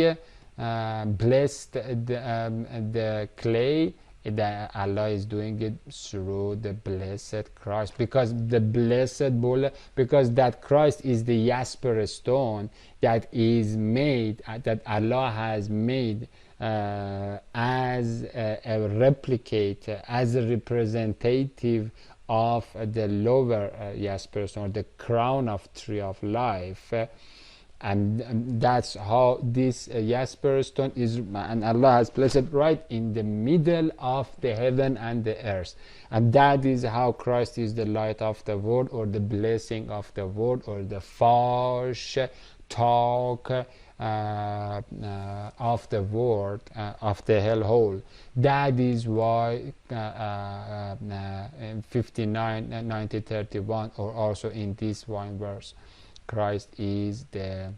blessed the clay? That Allah is doing it through the blessed Christ, because the blessed bull, because that Christ is the jasper stone that is made, that Allah has made as a replicate, as a representative of the lower jasper stone, the crown of tree of life. and that's how this jasper stone is, and Allah has placed it right in the middle of the heaven and the earth, and that is how Christ is the light of the world, or the blessing of the world, or the fash talk of the world, of the hellhole. That is why in 59, 90, 31, or also in this one verse, Christ is the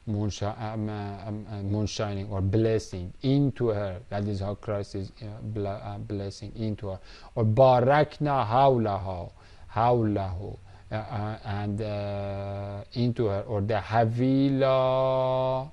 moonshining or blessing into her. That is how Christ is blessing into her. Or barakna hawlahu, and into her, or the havila.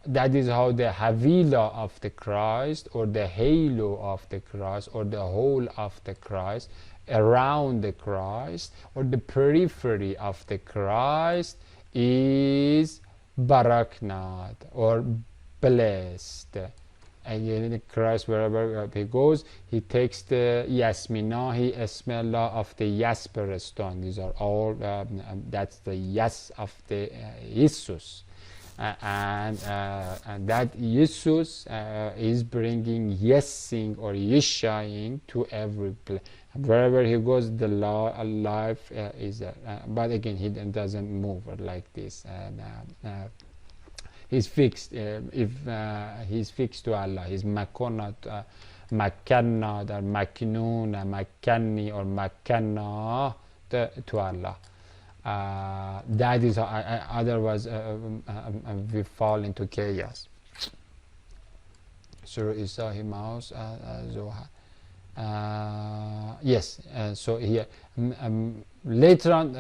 That is how the havila of the Christ, or the halo of the Christ, or the whole of the Christ, around the Christ, or the periphery of the Christ is baraknat, or blessed. And Christ, wherever he goes, he takes the Yasminahi Esmella of the Jasper stone. These are all, that's the Yas of the Jesus. And that Jesus is bringing yesing or yeshaying to every place. Wherever he goes, the life is there. But again, he doesn't move like this. He's fixed. If he's fixed to Allah, he's makonat, makannat, or maknoon, makanni, or makanna to Allah. That is otherwise we fall into chaos. Surah Isahi Maus Zohar. Yes, so here later on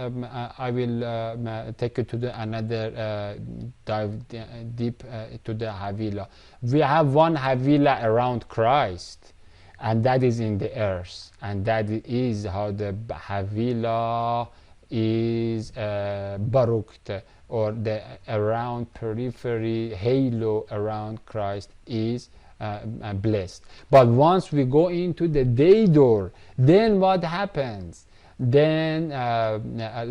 I will take you to the another dive deep to the Havila. We have one Havila around Christ, and that is in the earth, and that is how the Havila is barukt, or the around periphery halo around Christ is blessed. But once we go into the day door, then what happens? Then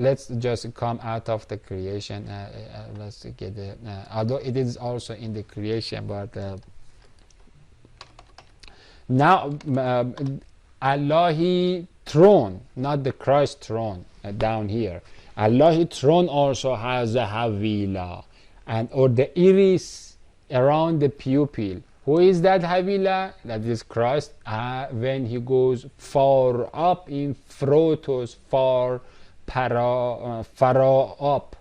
let's just come out of the creation. Let's get the, although it is also in the creation, but now Allahi throne, not the Christ throne down here. Allahi throne also has a Havila, and or the iris around the pupil. Who is that Havila? That is Christ when he goes far up in Phrotos, far up,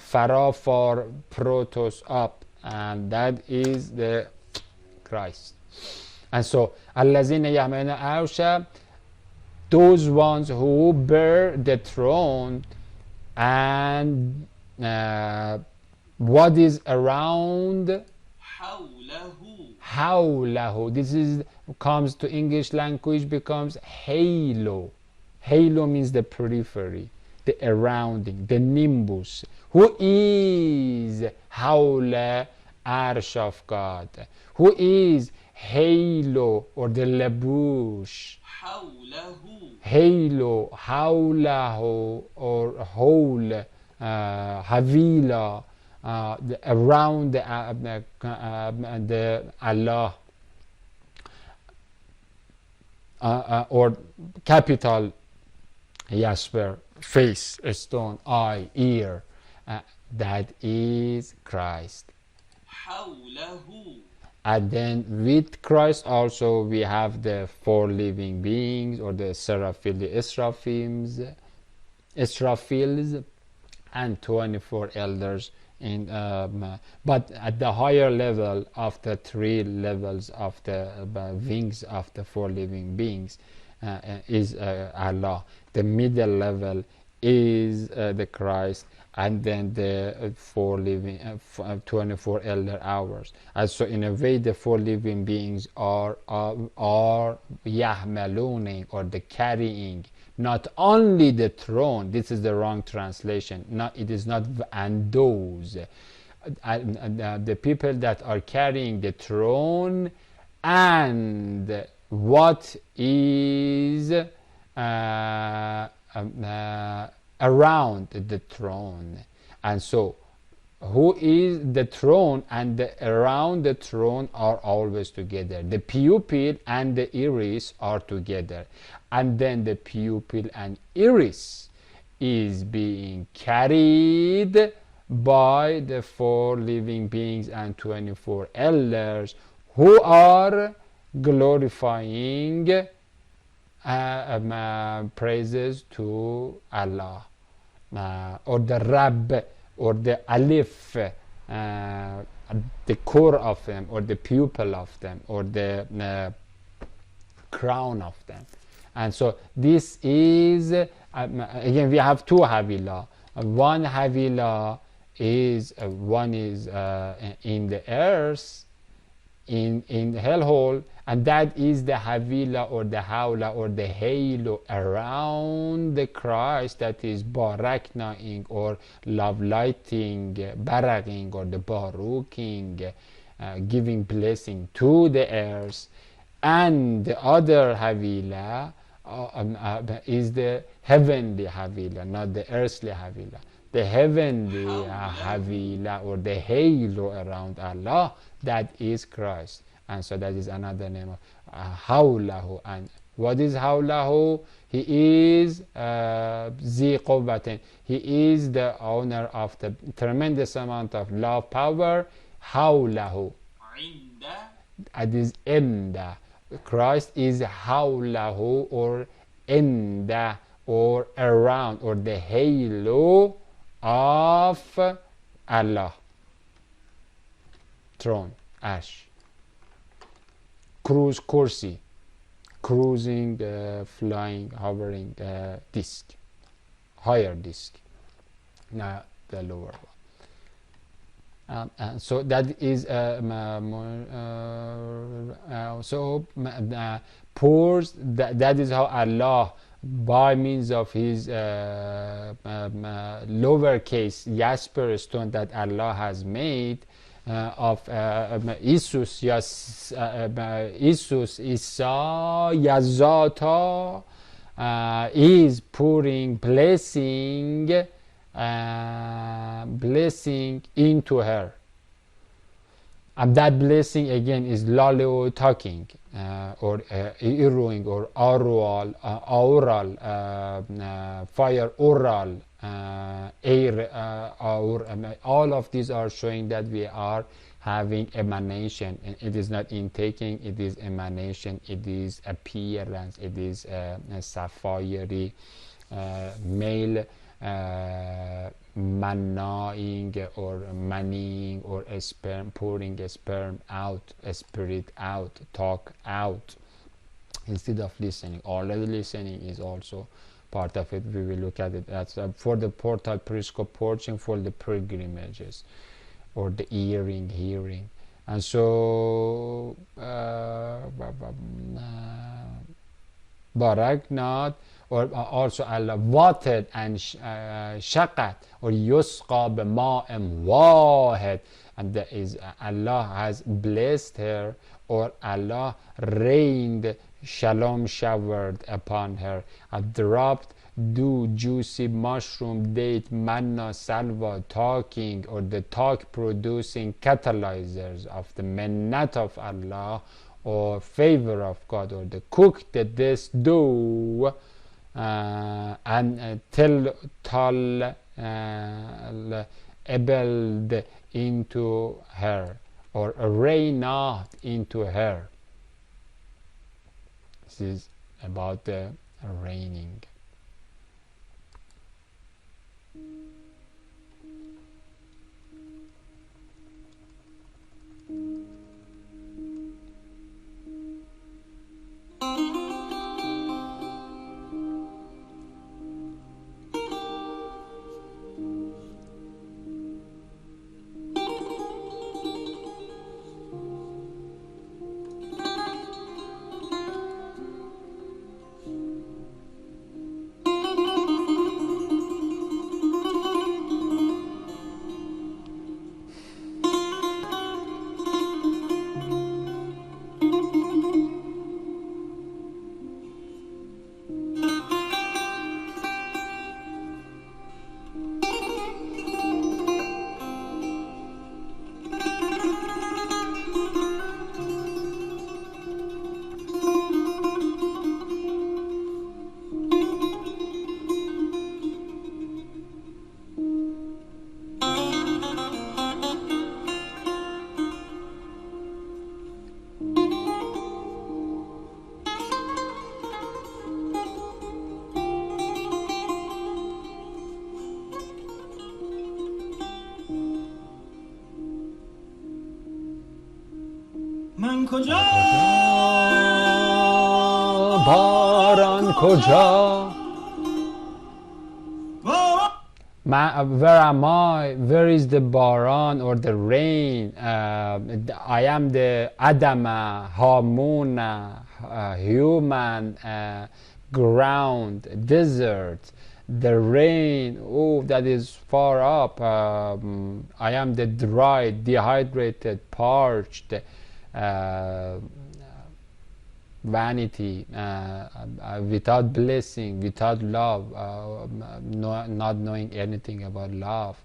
fara for Protos up, and that is the Christ. And so Allazina Yahmena Ausha, those ones who bear the throne, and what is around Hawlahu. This is comes to English language, becomes halo. Halo means the periphery, the surrounding, the nimbus. Who is Hawla Arsh of God? Who is halo, or the labush? Halo, hawlahu, or whole, havila, around the Allah, or capital jasper, face, stone, eye, ear, that is Christ. And then with Christ also we have the 4 living beings, or the seraphim, the Israfils, and 24 elders. But at the higher level of the 3 levels of the wings of the 4 living beings is Allah. The middle level is the Christ, and then the 4 living 24 elder hours. And so in a way the 4 living beings are yahmaluni, or the carrying, not only the throne. This is the wrong translation. It is not and those. The people that are carrying the throne, and what is around the throne. And so who is the throne and the around the throne are always together. The pupil and the iris are together, and then the pupil and iris is being carried by the 4 living beings and 24 elders, who are glorifying praises to Allah, or the Rabb, or the Alif, the core of them, or the pupil of them, or the crown of them. And so this is, again, we have 2 Havila. One Havila is, one is in the earth, in the hellhole, and that is the Havila or the Hawla or the halo around the Christ, that is baraknaing or love lighting, baraking or the baruking, giving blessing to the earth. And the other Havila is the heavenly Havila, not the earthly Havila. The heavenly Havila or the halo around Allah, that is Christ. And so that is another name of Hawlahu. And what is Hawlahu? He is Zi Quwwatin. He is the owner of the tremendous amount of love power. Hawlahu. That is Inda. Christ is Hawlahu, or Inda, or around, or the halo of Allah. Throne, Ash. Cruise, Kursi. Cruising, flying, hovering, disc. Higher disc. Now the lower one. So that is pours. That is how Allah, by means of his lowercase jasper stone that Allah has made of Isus, Isa, Yazata, is pouring blessing into her. And that blessing again is laleo talking, or irruing, or aural, fire oral, air, all of these are showing that we are having emanation. It is not intaking, it is emanation, it is appearance, it is sapphire, male, mannaing or manning, or a sperm, pouring a sperm out, a spirit out, talk out, instead of listening. Already listening is also part of it. We will look at it. That's for the portal periscope portion, for the pilgrimages, or the hearing. And so baraknat, or also Allah watered and shaqat, or yusqa bima'in wahid, and that is Allah has blessed her, or Allah rained, shalom showered upon her, dropped dew, juicy mushroom, date, manna, salva, talking, or the talk producing catalyzers of the minnat of Allah, or favor of God, or the cooked this dough, and tal ebelled into her, or rain out into her. This is about the raining. کجا باران کجا where am I? Where is the baran or the rain? I am the Adama, Hamuna, human, ground, desert. The rain, oh, that is far up. I am the dried, dehydrated, parched, vanity, without blessing, without love, not knowing anything about love.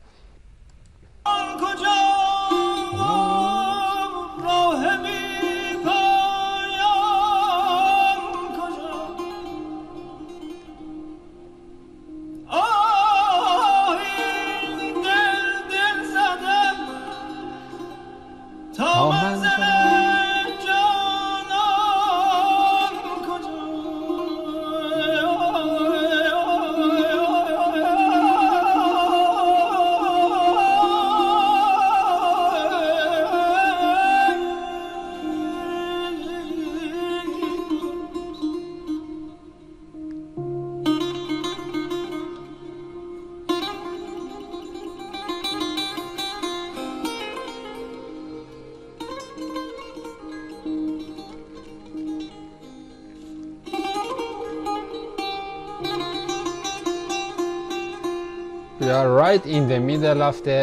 We are right in the middle of the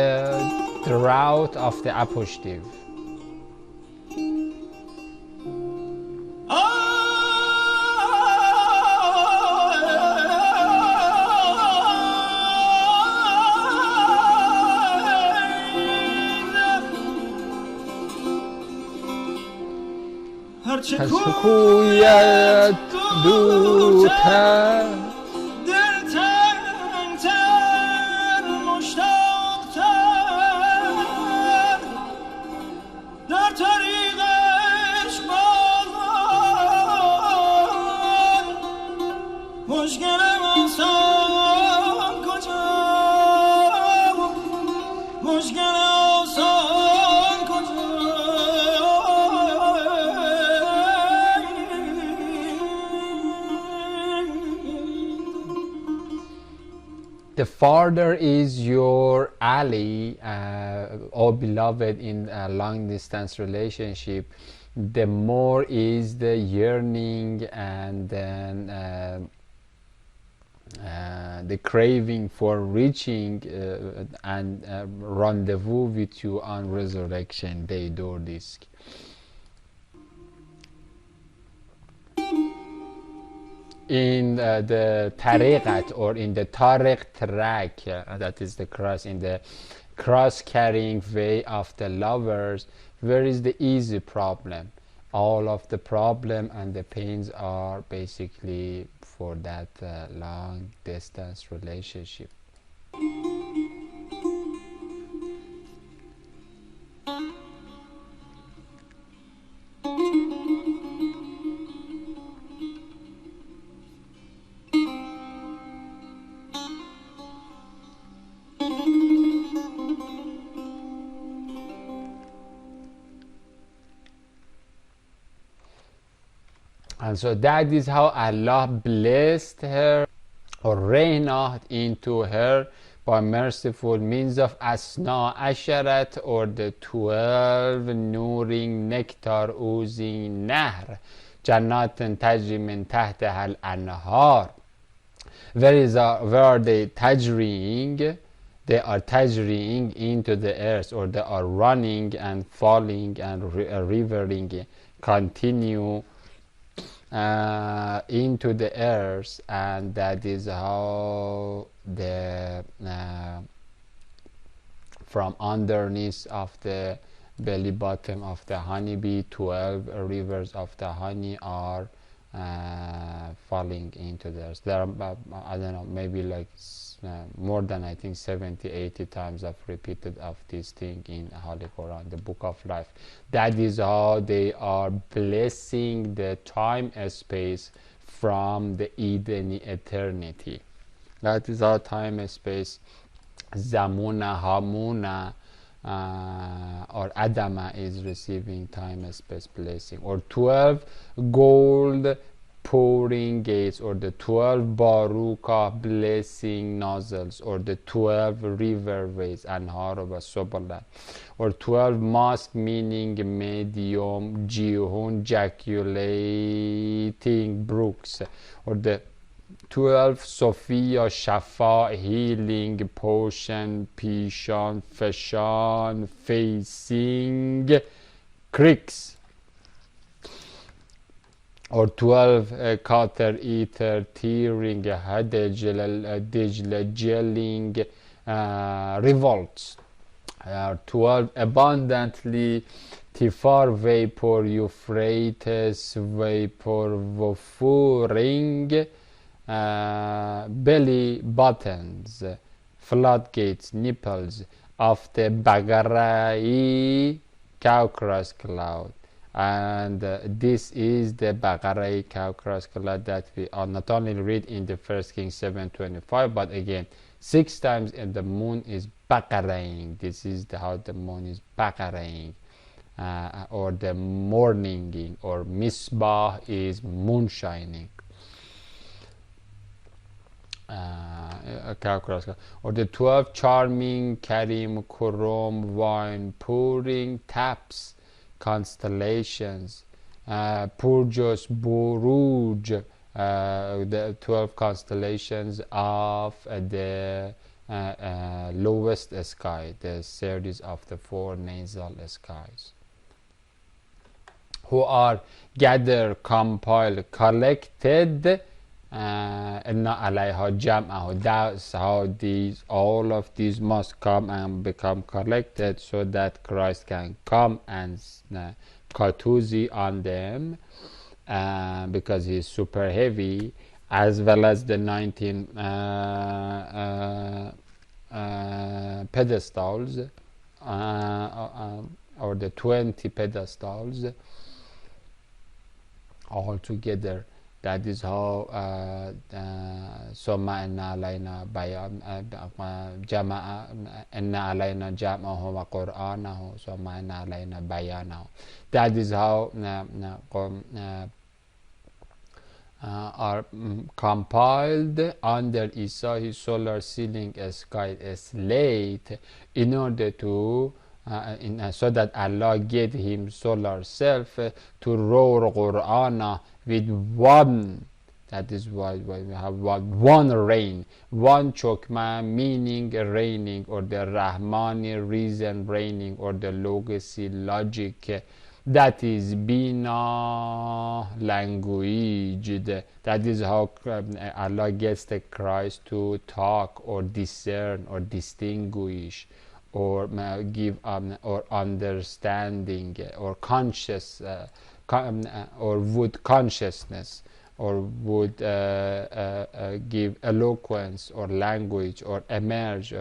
drought of the apostille. هرچه کویت دوتر The farther is your ally, or beloved in a long distance relationship, the more is the yearning and then the craving for reaching and rendezvous with you on resurrection day, Dordisk. In the tariqat, or in the tariq track, that is the cross, in the cross carrying way of the lovers, where is the easy problem? All of the problem and the pains are basically for that long distance relationship. And so that is how Allah blessed her or reigned into her by merciful means of Asna Asharat, or the 12 Nuring nectar oozing Nahr, Jannatin Tajri min tahtaha al-Anhar. Where are they tajriing? They are tajriing into the earth, or they are running and falling and rivering, continue into the earth. And that is how the from underneath of the belly button of the honeybee, 12 rivers of the honey are falling into the earth. There are I don't know, maybe like more than, I think, 70-80 times I've repeated of this thing in Holy Quran, the Book of Life. That is how they are blessing the time space from the Edeni eternity. That is how time space, Zamuna Hamuna, or Adama is receiving time, space, blessing, or 12 gold pouring gates, or the 12 baruka blessing nozzles, or the 12 riverways anhar wa subala, or 12 mosque meaning medium jihun jaculating brooks, or the 12 Sophia Shafa healing potion Pishan Fashan facing creeks, or 12 Qatar ether tearing Dijla gelling revolts, 12 abundantly Tifar vapor Euphrates vapor Vofuring belly buttons, floodgates, nipples of the Bagarai cow-cross cloud. And this is the Bagarai cow-cross cloud that we are not only read in the 1 Kings 7:25, but again 6 times in the moon is Bagaraying. This is how the moon is Bagaraying, or the morninging, or Misbah is moonshining. Or the 12 charming Karim Kurum wine pouring taps, constellations, Purjos Buruj, the 12 constellations of the lowest sky, the series of the 4 nasal skies, who are gathered, compiled, collected. That's how all of these must come and become collected, so that Christ can come and katuzi on them, because he's super heavy, as well as the 19 pedestals, or the 20 pedestals all together. That is how Summa inna alayna bayan jama'a inna alayna jam'ahu wa qur'anahu summa inna alayna bayanahu. That is how are compiled under Isa's solar ceiling sky slate, in order to so that Allah gave him solar self to roar Qur'ana with one. That is why we have one rain, one chokma meaning raining, or the Rahmani reason raining, or the Logisi logic, that is Bina language. That is how Allah gets the Christ to talk, or discern, or distinguish, or give or understanding, or conscious, or would consciousness, or would give eloquence, or language, or emerge,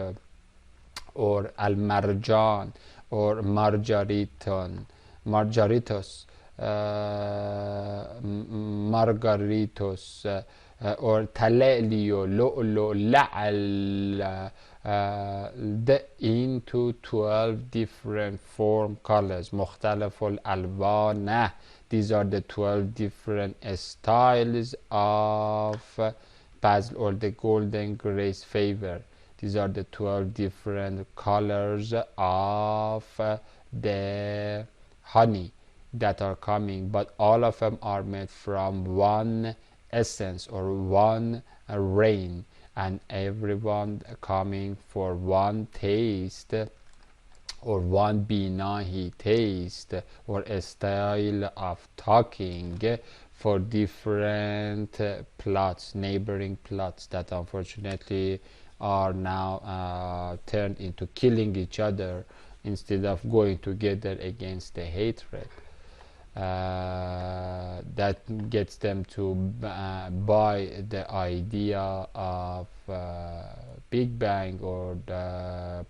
or al-marjan, or margariton, margaritos, margaritos, or talelio, lo, la'al, into 12 different form colors, mukhtalaful alwana. These are the 12 different styles of Fazl, or the golden grace favor. These are the 12 different colors of the honey that are coming, but all of them are made from one essence, or one rain, and everyone coming for one taste, or one binahi taste, or a style of talking for different plots, neighboring plots, that unfortunately are now turned into killing each other instead of going together against the hatred. That gets them to buy the idea of Big Bang, or the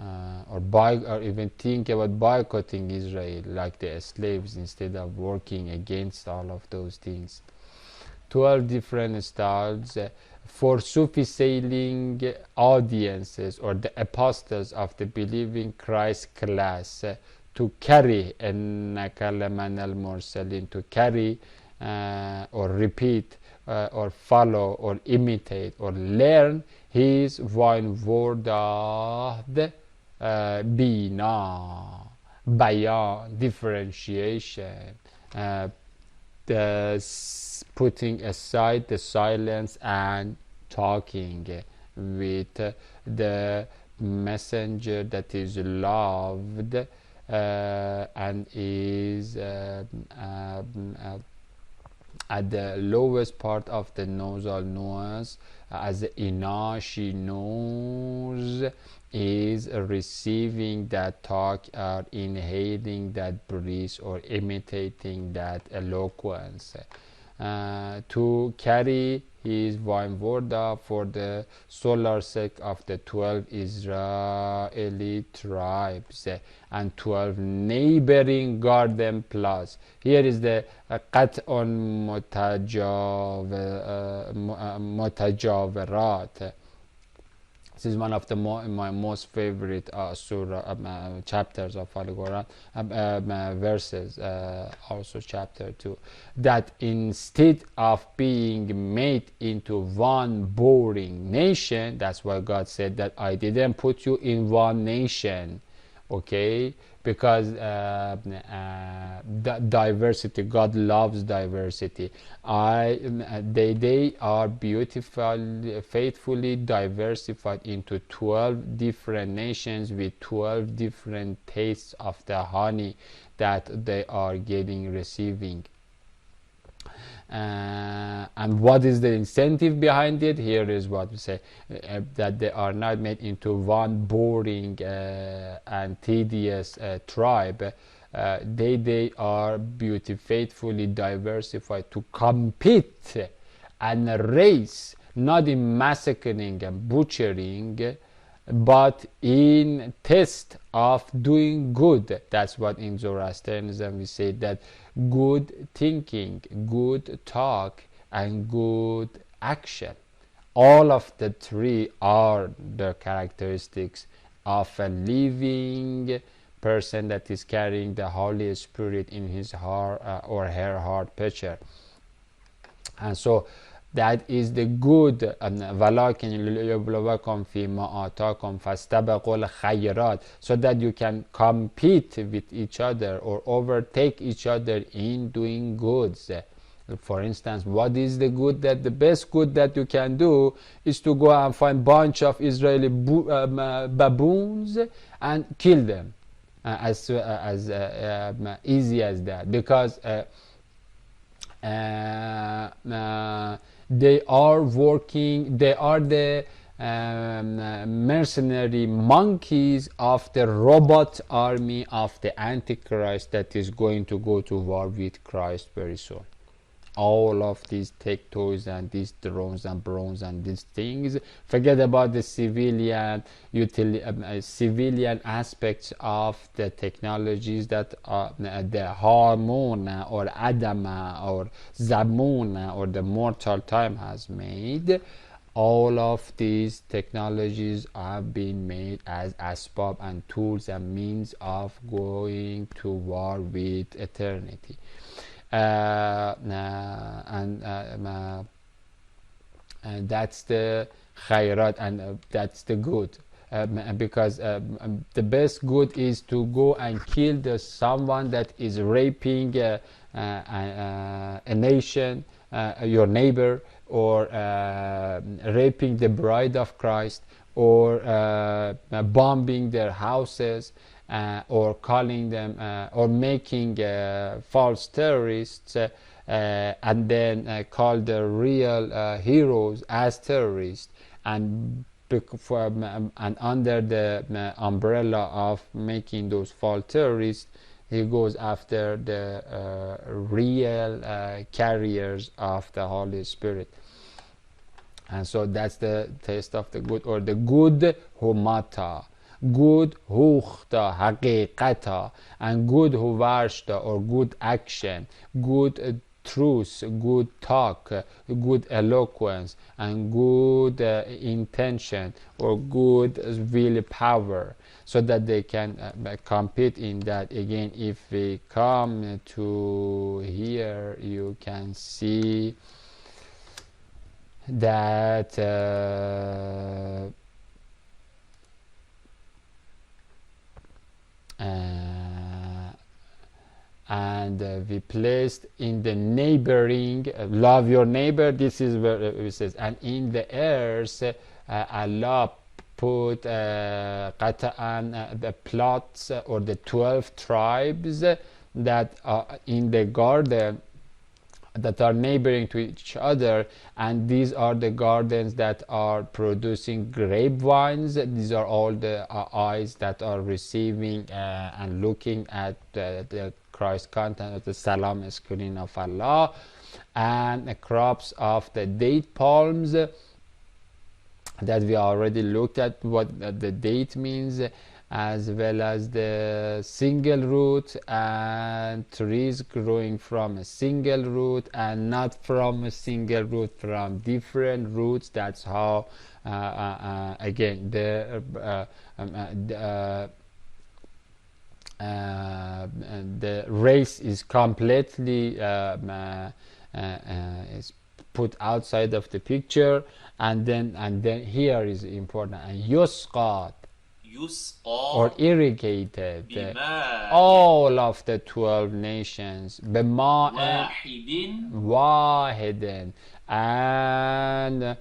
or even think about boycotting Israel like the slaves, instead of working against all of those things. 12 different styles for Sufi-sailing audiences or the apostles of the Believing Christ class to carry Nakalaman al-Mursalin, to carry or repeat or follow or imitate or learn his vine word bina, bayan, differentiation, putting aside the silence and talking with the messenger that is loved and is at the lowest part of the nasal nose, as the ina, she knows, is receiving that talk or inhaling that breeze or imitating that eloquence. To carry his vine word for the solar sake of the 12 Israeli tribes and 12 neighboring garden plots. Here is the qat'un mutajawarat. This is one of the my most favorite surah chapters of Holy Quran, verses, also chapter 2, that instead of being made into one boring nation, that's why God said that I didn't put you in one nation, okay, because diversity, God loves diversity. They are beautifully, faithfully diversified into 12 different nations with 12 different tastes of the honey that they are receiving. And what is the incentive behind it? Here is what we say, that they are not made into one boring and tedious tribe. They are faithfully diversified to compete and race, not in massacring and butchering, but in test of doing good. That's what in Zoroastrianism we say, that good thinking, good talk, and good action, all of the three are the characteristics of a living person that is carrying the Holy Spirit in his heart or her heart picture. And so that is the good. وَلَكِنْ لِيَبْلُوَكُمْ فِي مَا آتَاكُمْ فَاسْتَبِقُوا الْخَيْرَاتِ, so that you can compete with each other or overtake each other in doing goods. For instance, what is the good? That the best good that you can do is to go and find bunch of Israeli baboons and kill them, as easy as that, because they are working, they are the mercenary monkeys of the robot army of the Antichrist that is going to go to war with Christ very soon. All of these tech toys and these drones and drones and these things, forget about the civilian civilian aspects of the technologies that the Harmon or Adama or Zamun or the mortal time has made. All of these technologies have been made as asbab and tools and means of going to war with eternity. And that's the khairat, and that's the good, because the best good is to go and kill someone that is raping a nation, your neighbor, or raping the bride of Christ, or bombing their houses, or calling them or making false terrorists, and then call the real heroes as terrorists, and under the umbrella of making those false terrorists, he goes after the real carriers of the Holy Spirit. And so that's the taste of the good, or the good humata, good hukhta, haqiqata, and good huvarshta, or good action, good truth, good talk, good eloquence, and good intention or good willpower, so that they can compete in that. Again, if we come to here, you can see that and we placed in the neighboring, love your neighbor. This is where it says, and in the earth Allah put the plots or the 12 tribes that are in the garden, that are neighboring to each other, and these are the gardens that are producing grapevines. These are all the eyes that are receiving and looking at the Christ content of the Salam screen of Allah, and the crops of the date palms that we already looked at what the date means, as well as the single root and trees growing from a single root and not from a single root, from different roots. That's how again the race is completely is put outside of the picture. And then here is important, and yusqat, or irrigated, all of the 12 nations, wahidin, and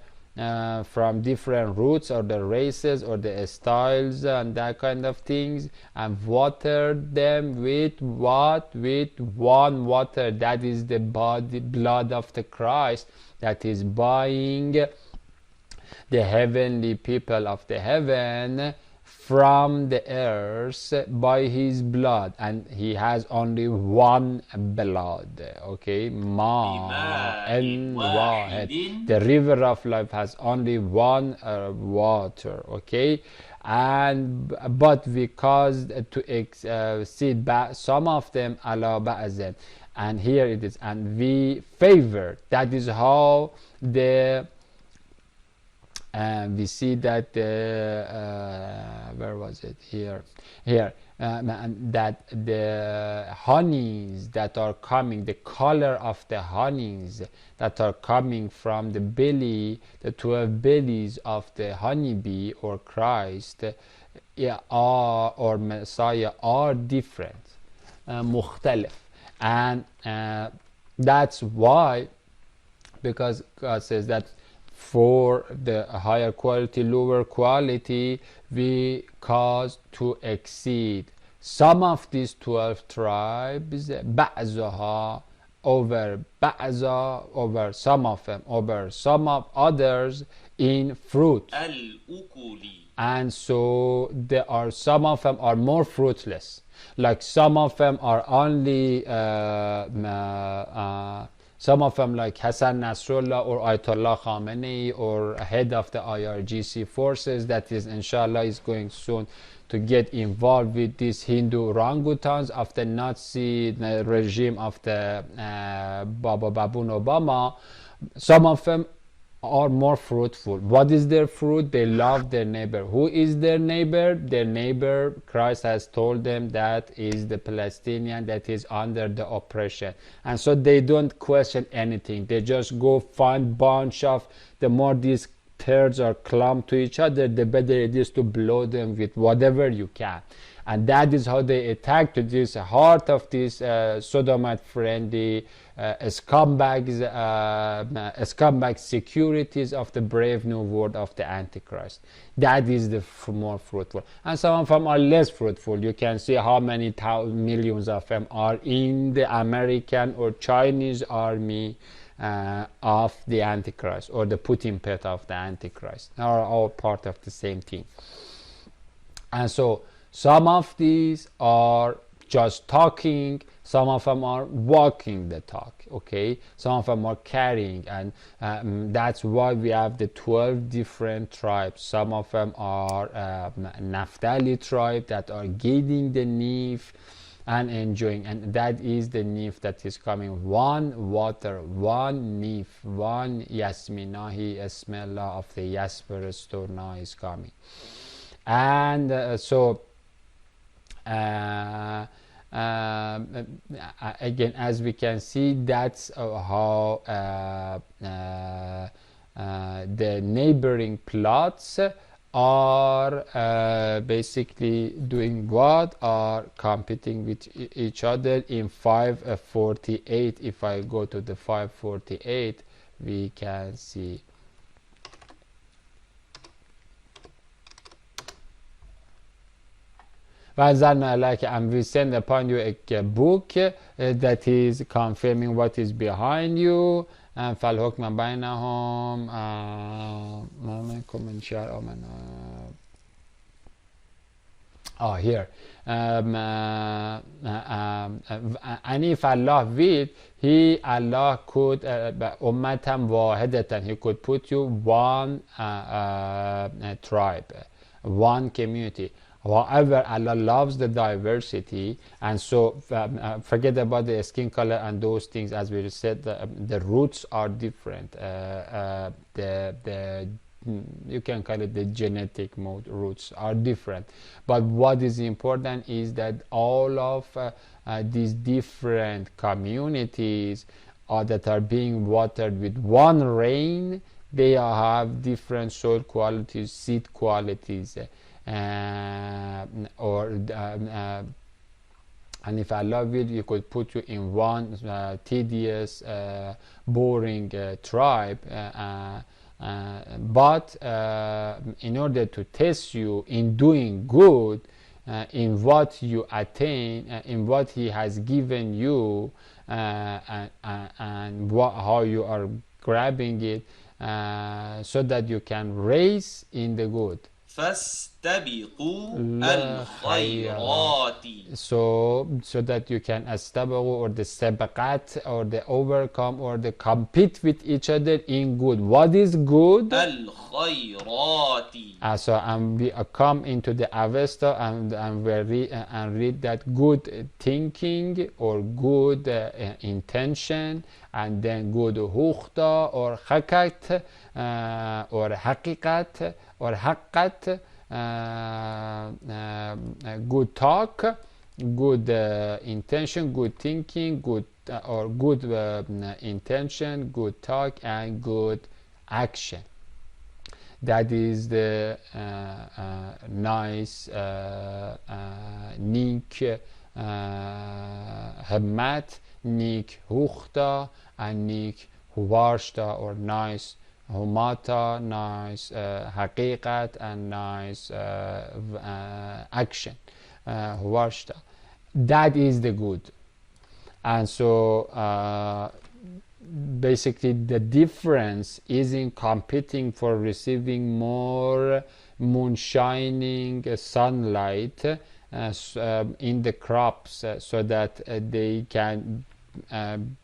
from different roots or the races or the styles and that kind of things, and watered them with what? With one water, that is the blood of the Christ, that is buying the heavenly people of the heaven from the earth by his blood. And he has only one blood, okay, the river of life has only one water, okay. And but we caused to exceed some of them ala ba'zin, and here it is, and we favored. That is how the we see that where was it? Here that the honeys that are coming, the color of the honeys that are coming from the belly, the 12 bellies of the honeybee or Christ or Messiah are different, مختلف. And that's why, because God says that for the higher quality, lower quality, we cause to exceed some of these 12 tribes, ba'zaha over ba'za, over some of them, over some of others in fruit. And so there are some of them are more fruitless, like some of them are only some of them like Hassan Nasrallah or Ayatollah Khamenei, or head of the IRGC forces, that is inshallah is going soon to get involved with these Hindu orangutans of the Nazi regime of the Baba Baboon Obama. Some of them are more fruitful. What is their fruit? They love their neighbor. Who is their neighbor? Their neighbor, Christ has told them, that is the Palestinian that is under the oppression. And so they don't question anything. They just go find bunch of, the more these thirds are clumped to each other, the better it is to blow them with whatever you can. And that is how they attack to this heart of these sodomite friendly scumbag securities of the brave new world of the Antichrist. That is the more fruitful. And some of them are less fruitful. You can see how many millions of them are in the American or Chinese army of the Antichrist, or the Putin pet of the Antichrist. They are all part of the same thing. And so some of these are just talking, some of them are walking the talk, okay, some of them are carrying. And that's why we have the 12 different tribes. Some of them are Naphtali tribe that are getting the Neef and enjoying. And that is the nif that is coming. One water, one nif, one Yasminahi Esmella of the Yasper store now is coming. And again, as we can see, that's how the neighboring plots are basically doing what? Are competing with each other in 548. If I go to the 548, we can see. And we send upon you a book that is confirming what is behind you. فالحكم بينهم ما منكم من شر من here and if Allah will, Allah could ummatan wahidatan, he could put you one tribe, one community. However, Allah loves the diversity, and so forget about the skin color and those things. As we said, the roots are different. You can call it the genetic mode, roots are different. But what is important is that all of these different communities that are being watered with one rain, they have different soil qualities, seed qualities. And if Allah will, you could put you in one tedious, boring tribe, but in order to test you in doing good, in what you attain, in what He has given you, and how you are grabbing it, so that you can race in the good. فاستبقوا الخيرات. So that you can astabagu, or the sabaqat, or the overcome, or the compete with each other in good. What is good? الخيرات. So we come into the Avesta and read that good thinking or good intention, and then good hukhta or hakat or haqiqat or haqqat, good talk, good intention, good thinking, good or good intention, good talk, and good action. That is the nice neek hammat, neek hukhta, and neek huwarshta, or nice humata, nice haqiqat, and nice action, huwarshta. That is the good. And so basically the difference is in competing for receiving more moonshining sunlight in the crops, so that they can and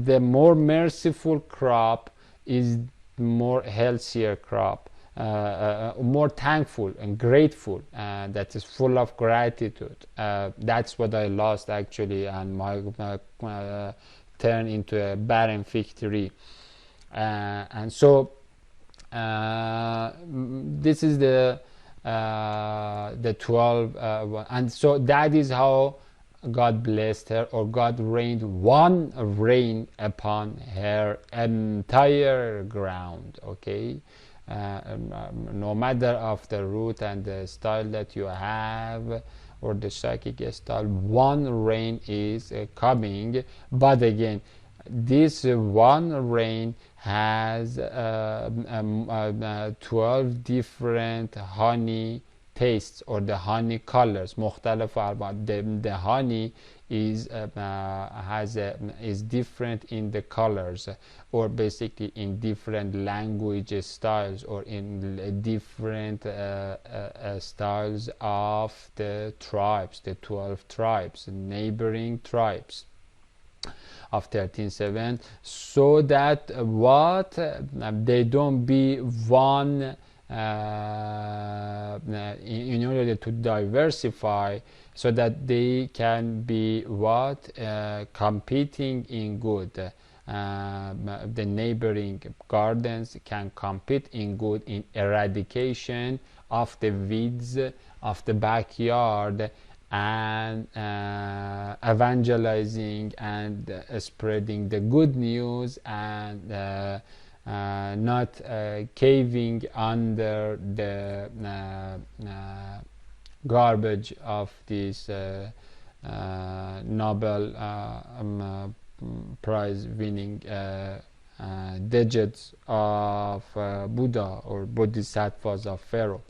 the more merciful crop is more healthier crop, more thankful and grateful, that is full of gratitude. That's what I lost actually, and my turned into a barren fig tree. And so this is the 12 and so that is how God blessed her, or God rained one rain upon her entire ground. Okay, no matter of the root and the style that you have, or the psychic style, one rain is coming. But again, this one rain has 12 different honey tastes, or the honey colors. مختلف the honey is is different in the colors, or basically in different language styles, or in different styles of the tribes, the 12 tribes, neighboring tribes of 13.7, so that what they don't be one in order to diversify, so that they can be what? Competing in good. The neighboring gardens can compete in good in eradication of the weeds of the backyard, and evangelizing and spreading the good news, and not caving under the garbage of these Nobel prize winning digits of Buddha or Bodhisattvas of Pharaoh.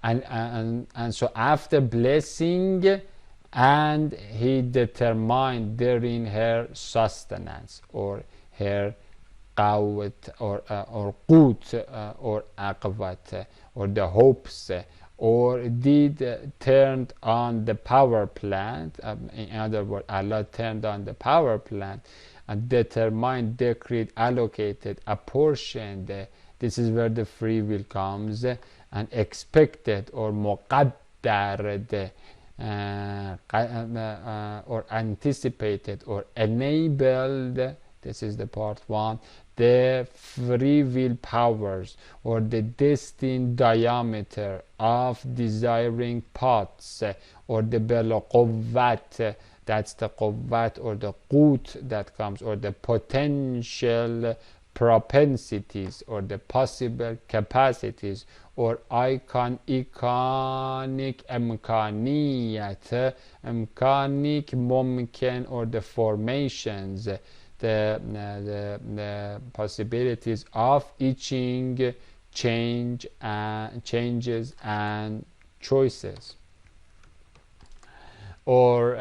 And so after blessing, and he determined therein her sustenance, or her qawt, or qut, or aqwat, or the hopes, or did turned on the power plant. In other words, Allah turned on the power plant and determined, decreed, allocated, apportioned. This is where the free will comes, and expected or muqaddared, or anticipated or enabled. This is the part one. The free will powers, or the destined diameter of desiring paths, or the bela qawwat, that's the qawwat or the qut that comes, or the potential propensities, or the possible capacities, or iconic imkaniyat, imkanic mumkin, or the formations, the possibilities of itching, changes and choices, or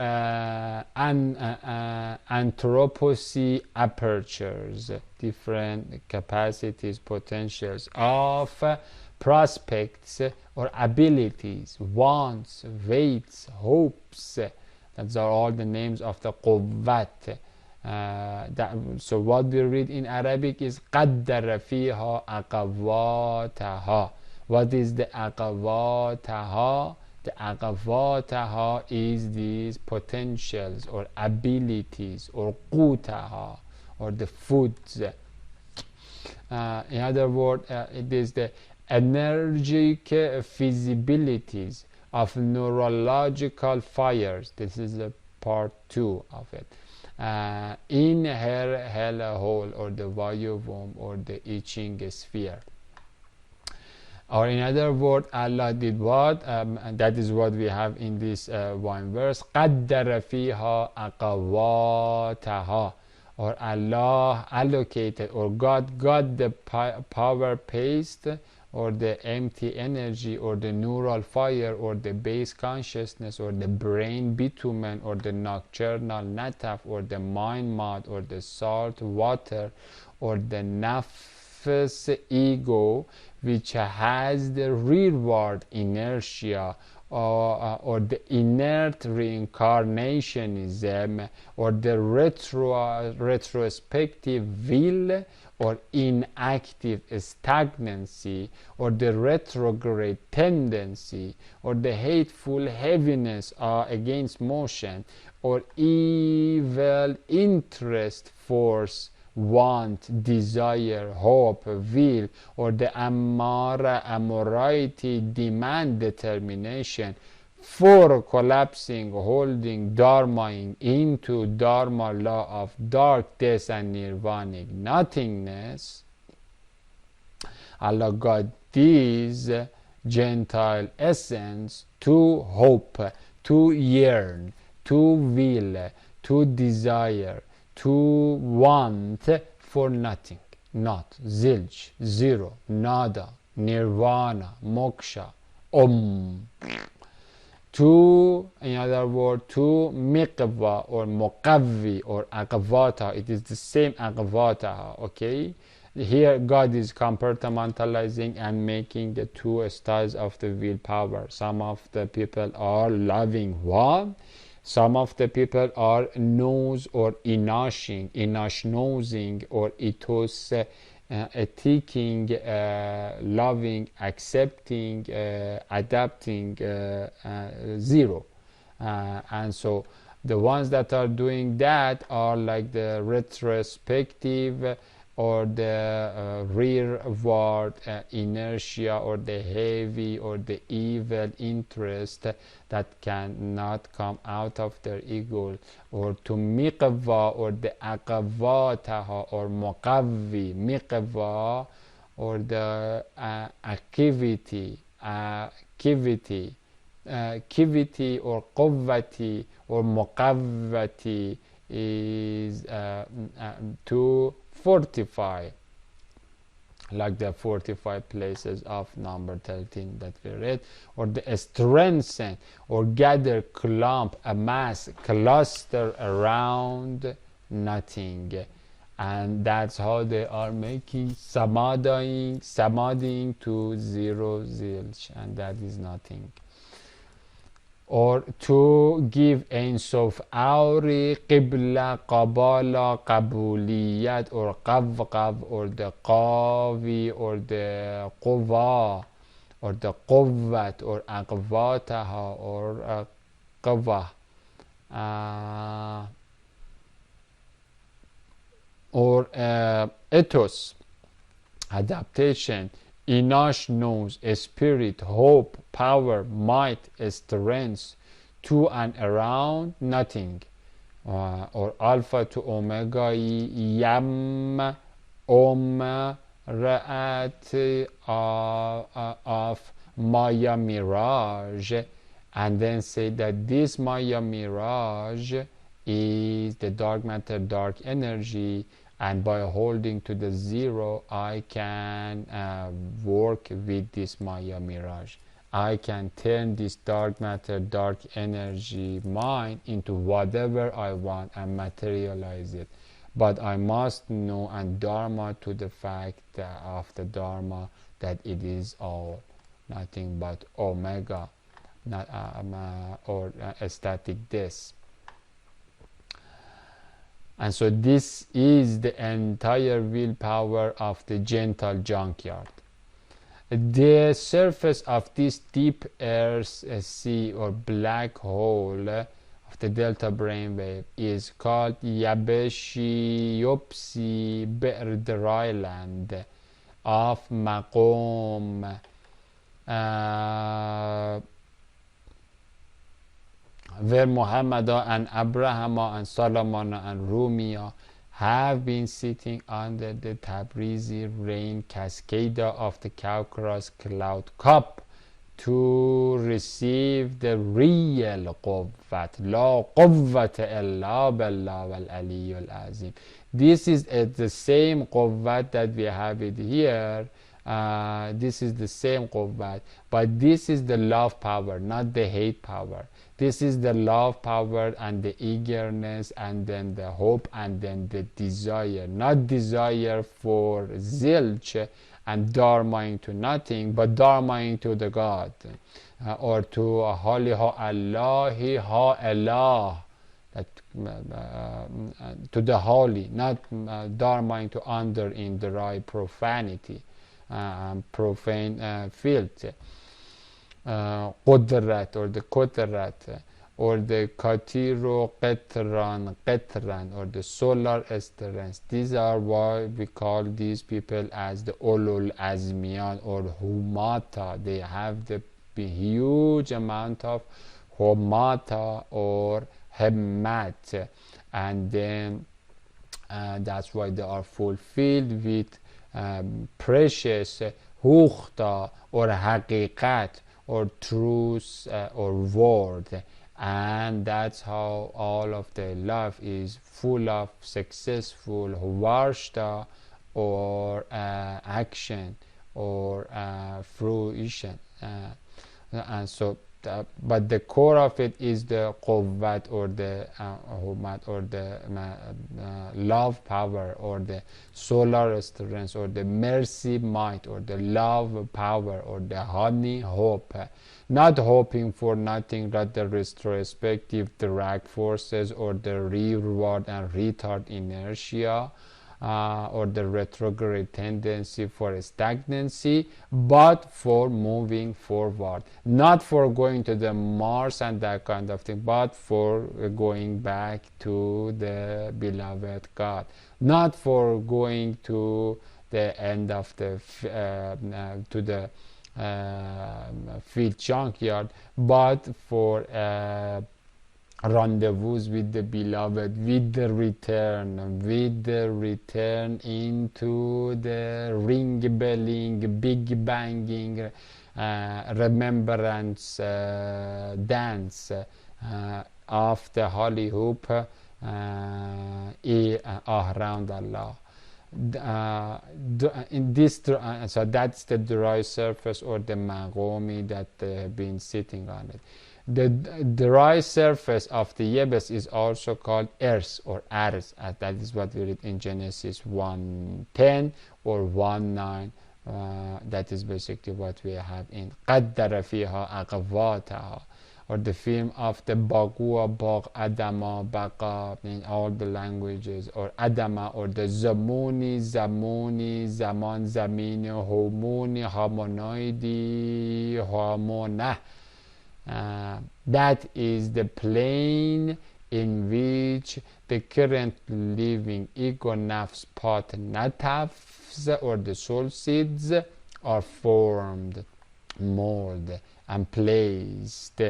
anthropocene apertures, different capacities, potentials of prospects or abilities, wants, waits, hopes. Those are all the names of the qawwat. So what we read in Arabic is قَدَّرَ فِيهَا أَقَوَّاتَهَا. What is the أَقَوَّاتَهَا? The أَقَوَّاتَهَا is these potentials or abilities, or قُوتَهَا, or the foods. In other words, it is the energetic feasibilities of neurological fires. This is the part 2 of it. In her hella hole, or the vayu womb, or the itching sphere. Or in other words, Allah did what? And that is what we have in this one verse. قَدَّرَ فِيهَا أَقَوَّاتَهَا. Or Allah allocated, or God got the power paste, or the empty energy, or the neural fire, or the base consciousness, or the brain bitumen, or the nocturnal nataf, or the mind mud, or the salt water, or the nafs ego, which has the rearward inertia, or the inert reincarnationism, or the retrospective will, or inactive stagnancy, or the retrograde tendency, or the hateful heaviness against motion, or evil interest, force, want, desire, hope, will, or the amara, amorality, demand, determination, for collapsing, holding, dharmaing into dharma law of dark, death and nirvanic nothingness. Allah got these Gentile essence to hope, to yearn, to will, to desire, to want for nothing, not, zilch, zero, nada, nirvana, moksha, to, in other words, to miqwa, or muqawwi, or aqwata. It is the same aqwata, okay? Here God is compartmentalizing and making the two styles of the willpower. Some of the people are loving one, some of the people are nose or nosing, or itos ethiking, loving, accepting, adapting, zero. And so the ones that are doing that are like the retrospective or the rearward inertia, or the heavy or the evil interest that cannot come out of their ego, or to miqwa or the aqawataha, or muqawwi miqwa, or the kivity or qawwati or muqawwati is to fortify, like the 45 places of number 13 that we read, or the strengthen or gather, clump, amass, cluster around nothing. And that's how they are making samadhing to zero zilch, and that is nothing. Or to give Ein Sof Auri, Qibla, Qabala, Qabuliyat, or Qavqav, or the Qavi, or the Quva, or the Quvvat, or Aqvataha, or Qava, or ethos, adaptation, Enosh knows, spirit, hope, power, might, strength, to and around nothing, or alpha to omega, yam, ra'at of Maya mirage, and then say that this Maya mirage is the dark matter, dark energy, and by holding to the zero I can work with this Maya mirage. I can turn this dark matter, dark energy mind into whatever I want and materialize it. But I must know and dharma to the fact of the dharma that it is all nothing but omega, not, or static this. And so this is the entire willpower of the gentle junkyard. The surface of this deep earth sea or black hole of the delta brainwave is called Yabeshi Yopsi Be'r dry land of Maqom, where Muhammad and Abraham and Solomon and Rumia have been sitting under the Tabrizi rain cascade of the Caucasus cloud cup to receive the real Quvvat, La Quvvata illa billah wal aliyyul azim. This is the same Quvvat that we have it here. This is the same Quvvat, but this is the love power, not the hate power. This is the love power and the eagerness, and then the hope, and then the desire. Not desire for zilch and dharma into nothing, but dharma into the God, or to holy ha Allahi ha Allah, that, to the holy, not dharma into under in the right profanity, profane filth. Qudrat or the Qudrat, or the Katiro Qetran, or the solar strength. These are why we call these people as the Ulul Azmiyan or Humata. They have the huge amount of Humata or Hemmat, and then that's why they are fulfilled with precious Hukhta or Haqiqat, or truth, or word, and that's how all of their life is full of successful varshta, or action, or fruition, and so but the core of it is the quvvat, or the humat, or the love power, or the solar strength, or the mercy might, or the love power, or the honey hope, not hoping for nothing but the retrospective drag forces, or the reward and retard inertia, or the retrograde tendency for stagnancy, but for moving forward, not for going to the Mars and that kind of thing, but for going back to the beloved God, not for going to the end of the to the field junkyard, but for rendezvous with the beloved, with the return into the ring belling, big banging remembrance dance of the holy hoop around Allah. In this so that's the dry surface, or the magomi that they have been sitting on it. The dry surface of the yebes is also called earth or ars, as that is what we read in Genesis 1:10 or 1:9. That is basically what we have in قدر فيها أقواتها, or the film of the Bagua, Bag, Adama, Baqa in all the languages, or Adama, or the Zamuni, Zaman, Zamini, Homuni, Homonoidi, Homona. That is the plane in which the current living ego nafs part natafs, or the soul seeds, are formed, molded, and placed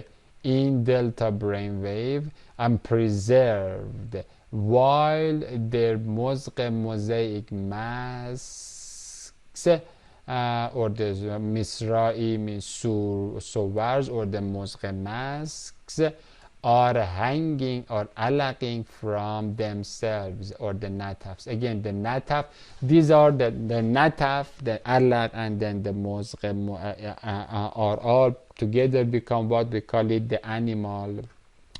in delta brainwave and preserved, while their mosaic masks, or the Misra'i Sowars, or the Mosque masks, are hanging or alaqing from themselves, or the natafs. Again, the nataf, these are the nataf, the alaq, and then the Mosque are all together become what we call it the animal,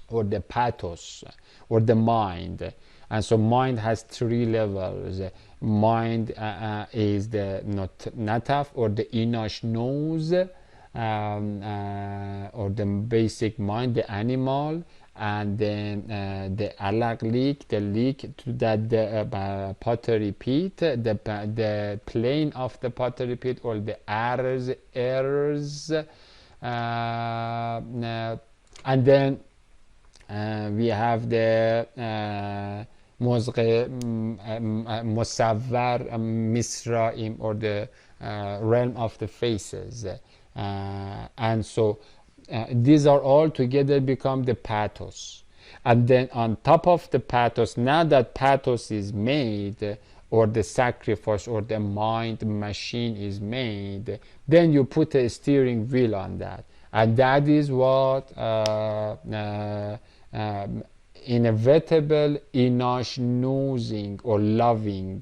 or the pathos, or the mind. And so mind has three levels. Mind is the nataf, or the inosh nose, or the basic mind, the animal, and then the alaq leak, the leak to that the pottery pit, the plane of the pottery pit, or the errors, and then we have the Musawwar Misraim, or the realm of the faces, and so these are all together become the pathos. And then on top of the pathos, now that pathos is made, or the sacrifice, or the mind machine is made, then you put a steering wheel on that, and that is what inevitable enosh nosing, or loving,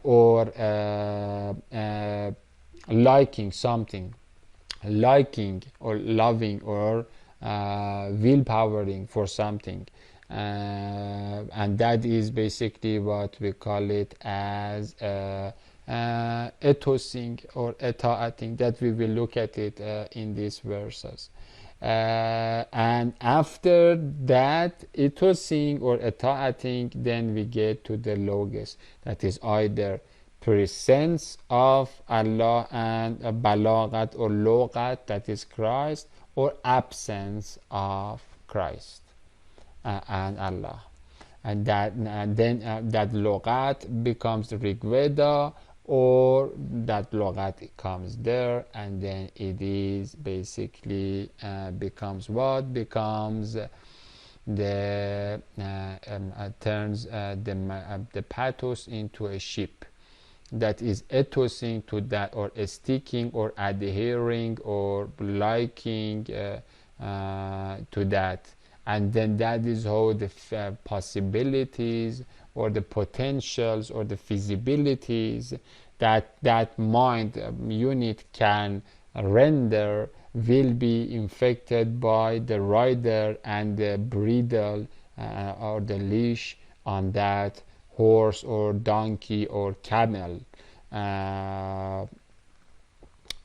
or liking something, liking or loving, or willpowering for something, and that is basically what we call it as ethosing or eta'ating, that we will look at it in these verses. And after that ethosing or eta'ating, then we get to the logos, that is either presence of Allah and balaghat or logat, that is Christ, or absence of Christ and Allah, and then that logat becomes Rigveda, or that logat comes there, and then it is basically becomes what becomes the turns the pathos into a ship that is ethosing to that, or sticking, or adhering, or liking to that, and then that is how the possibilities, or the potentials, or the feasibilities that mind unit can render will be infected by the rider and the bridle or the leash on that horse or donkey or camel, and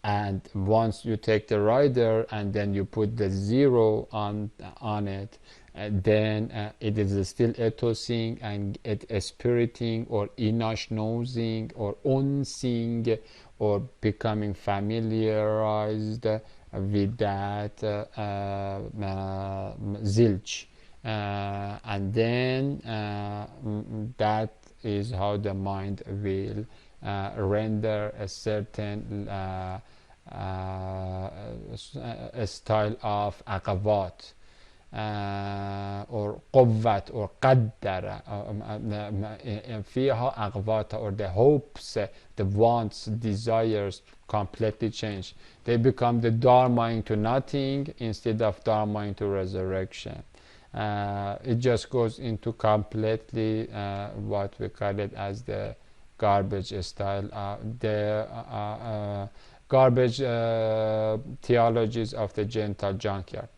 and once you take the rider and then you put the 0 on it, then it is still ethosing and it spiriting or inashnosing or unsing or becoming familiarized with that zilch, and then that is how the mind will render a certain a style of aqavat or قوة or قدر فيها أقوات, or the hopes, the wants, desires completely change. They become the dharma into nothing instead of dharma into resurrection. It just goes into completely what we call it as the garbage style, the garbage theologies of the Gentile junkyard.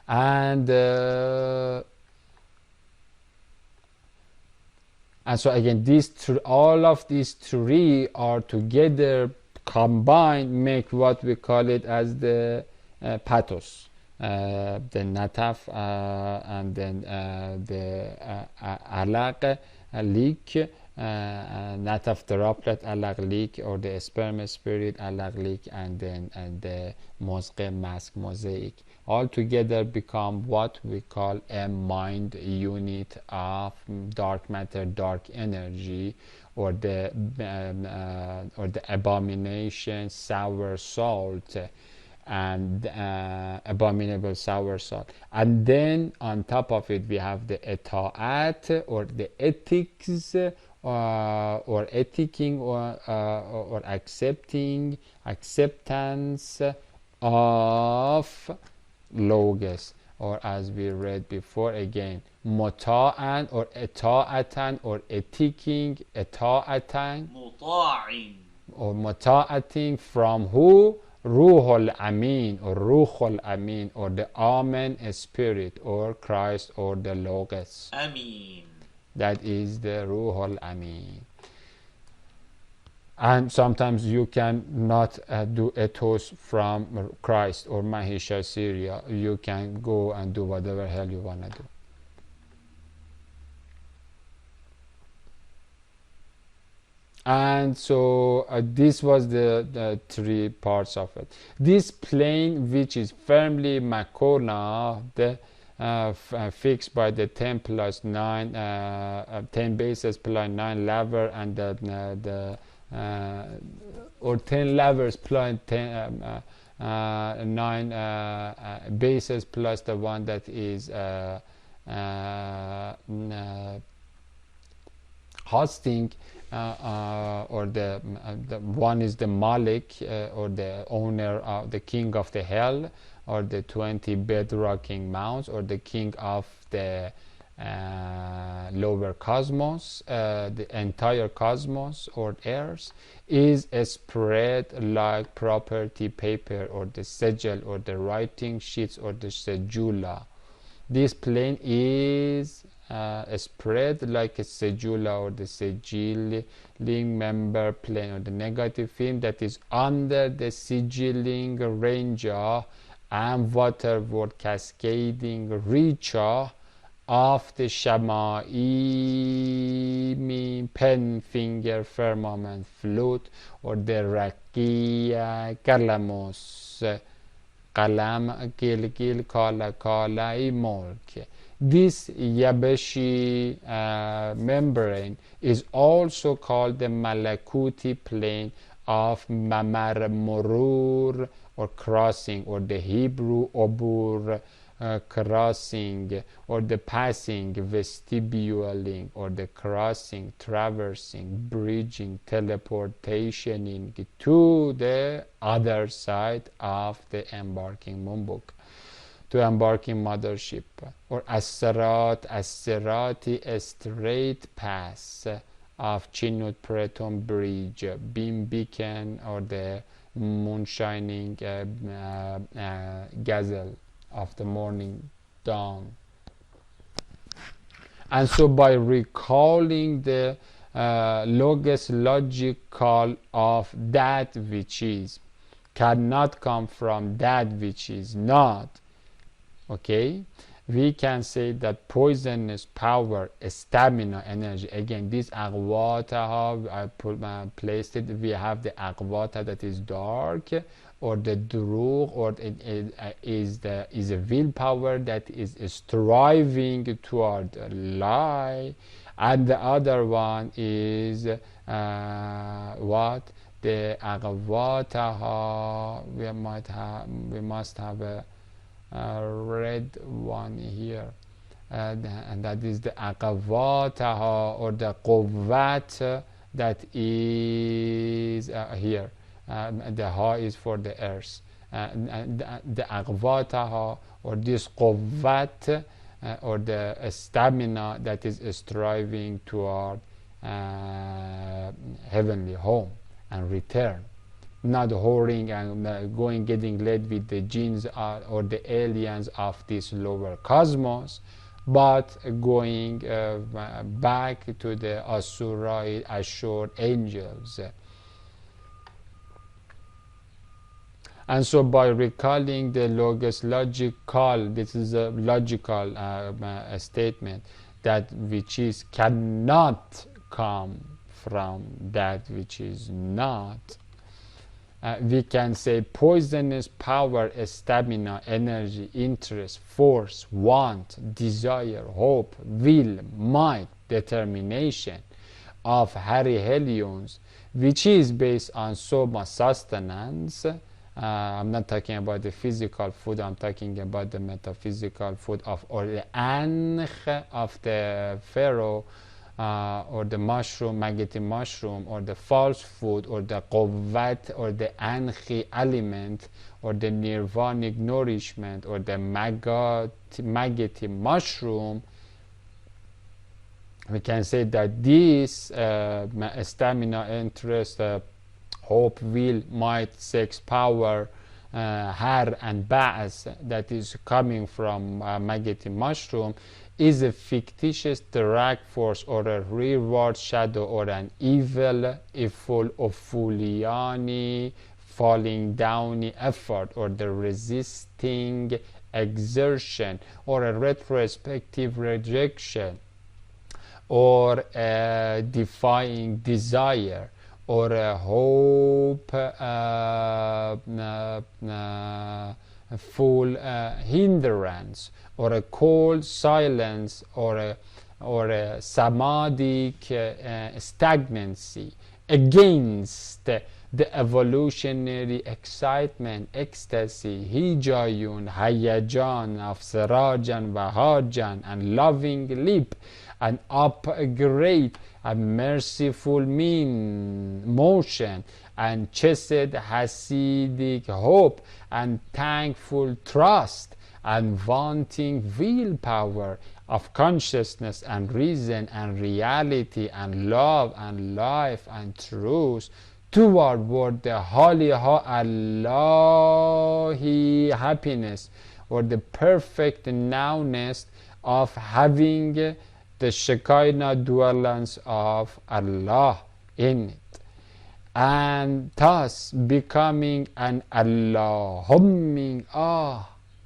And so again, all of these three are together combined make what we call it as the pathos, the nataf, and then the alaq, leak, nataf droplet, alaq leak, or the sperm spirit, alaq leak, and then the mosque mask mosaic, all together become what we call a mind unit of dark matter, dark energy, or the abomination sour salt, and abominable sour salt. And then on top of it we have the eta'at, or the ethics, or ethicing, or acceptance of logos, or as we read before again, muta'an or eta'atan, or ethicing, eta'atan مطاع or muta'ating from who? Ruhul Amin, or Ruhul Amin, or the Amen spirit, or Christ, or the Logos. أمين. That is the Ruhul Amin. And sometimes you can not do ethos from Christ or Mahisha Syria. You can go and do whatever hell you want to do. And so this was the three parts of it. This plane, which is firmly Makona, fixed by the 10 plus 9, 10 bases plus 9 lever, and the or 10 levers plus 10, 9 bases plus the one that is hosting, or the one is the Malik, or the owner, the king of the hell, or the 20 bedrocking mounts, or the king of the lower cosmos, the entire cosmos or earth, is spread like property paper, or the sigil, or the writing sheets, or the sejula. This plane is spread like a sejula, or the sigilling member plane, or the negative film that is under the sigilling ranger and waterward cascading reacher of the Shamaimi pen finger firmament flute, or the Rakia Kalamos Kalam Gilgil Kala Kala Mulk. This Yabeshi membrane is also called the Malakuti plane of Mamar Murur, or crossing, or the Hebrew Obur, crossing, or the passing, vestibuling, or the crossing, traversing, bridging, teleportationing to the other side of the embarking Mumbuk, to embarking mothership, or Asserati, a straight pass of Chinut Preton Bridge, beam beacon, or the moonshining gazelle of the morning dawn. And so by recalling the logos logical of that which is cannot come from that which is not. Okay, we can say that poisonous power, stamina, energy. Again, this aqwata, I placed it. We have the aqwata that is dark, or the durug, or it is a willpower that is striving toward a lie, and the other one is what? The aqwata. We must have a red one here, and that is the aqwata, or the quvvat, that is here. The ha is for the earth, and the aqwata, or this quvvat, or the stamina that is striving toward heavenly home and return, not whoring and getting led with the jinns or the aliens of this lower cosmos, but going back to the Asurai assured angels. And so by recalling the logos logical, this is a logical statement, that which is cannot come from that which is not. We can say poisonous power, stamina, energy, interest, force, want, desire, hope, will, might, determination of Hari Helions, which is based on soma sustenance. I'm not talking about the physical food, I'm talking about the metaphysical food of, or the ankh of the pharaoh, or the mushroom, maggoty mushroom, or the false food, or the quvvat, or the ankhi element, or the nirvanic nourishment, or the maggoty mushroom. We can say that this stamina, interest, hope, will, might, sex, power, har and ba'as, that is coming from maggoty mushroom, is a fictitious direct force, or a rearward shadow, or an evil, full of fuliani, falling downy effort, or the resisting exertion, or a retrospective rejection, or a defying desire, or a hope full hindrance, or a cold silence, or a samadhic stagnancy against the evolutionary excitement, ecstasy, hijayun, hayajan of sarajan, vahajan, and loving leap, and upgrade, a merciful motion, and chesed hasidic hope, and thankful trust, and wanting willpower of consciousness and reason and reality and love and life and truth toward the holy Allahi happiness, or the perfect nowness of having the Shekinah dwellings of Allah in it, and thus becoming an Allahumming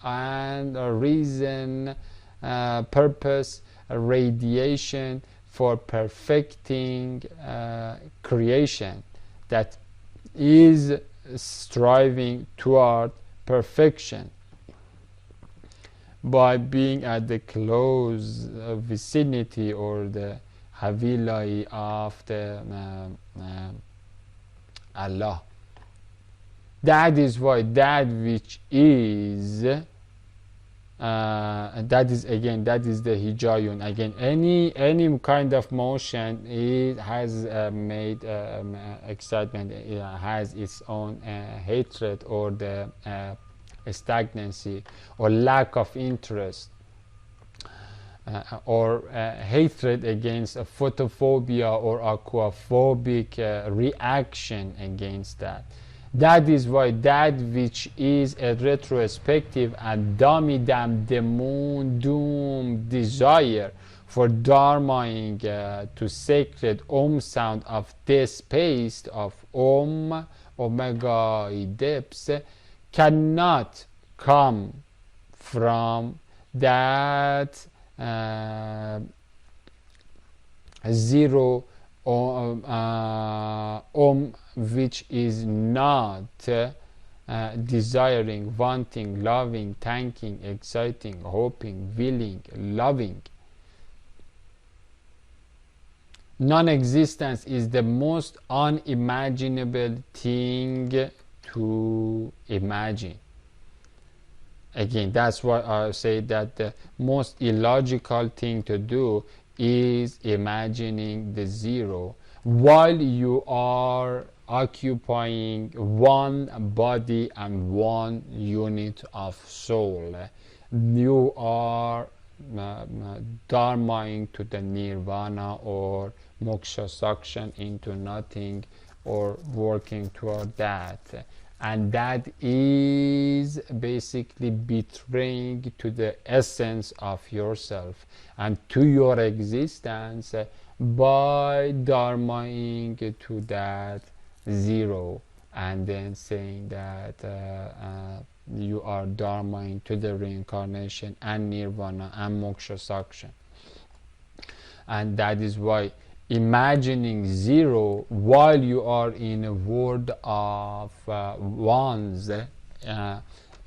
and a reason, purpose, a radiation for perfecting creation that is striving toward perfection by being at the close vicinity, or the Havilai of the Allah. That is why that which is that is the hijayun. Again, any kind of motion, it has made excitement, it has its own hatred, or the stagnancy, or lack of interest, or hatred against a photophobia, or aquaphobic reaction against that. That is why that which is a retrospective and doom desire for dharmaing to sacred Om sound of this paste of Om, Omega depths, cannot come from that zero Om, which is not desiring, wanting, loving, thanking, exciting, hoping, willing, loving. Non-existence is the most unimaginable thing to imagine. Again, that's why I say that the most illogical thing to do is imagining the zero while you are occupying one body and one unit of soul. You are dharmaing to the nirvana or moksha suction into nothing, or working toward that, and that is basically betraying to the essence of yourself and to your existence by dharmaing to that zero, and then saying that you are dharmaing to the reincarnation and nirvana and moksha suction. And that is why imagining zero while you are in a world of ones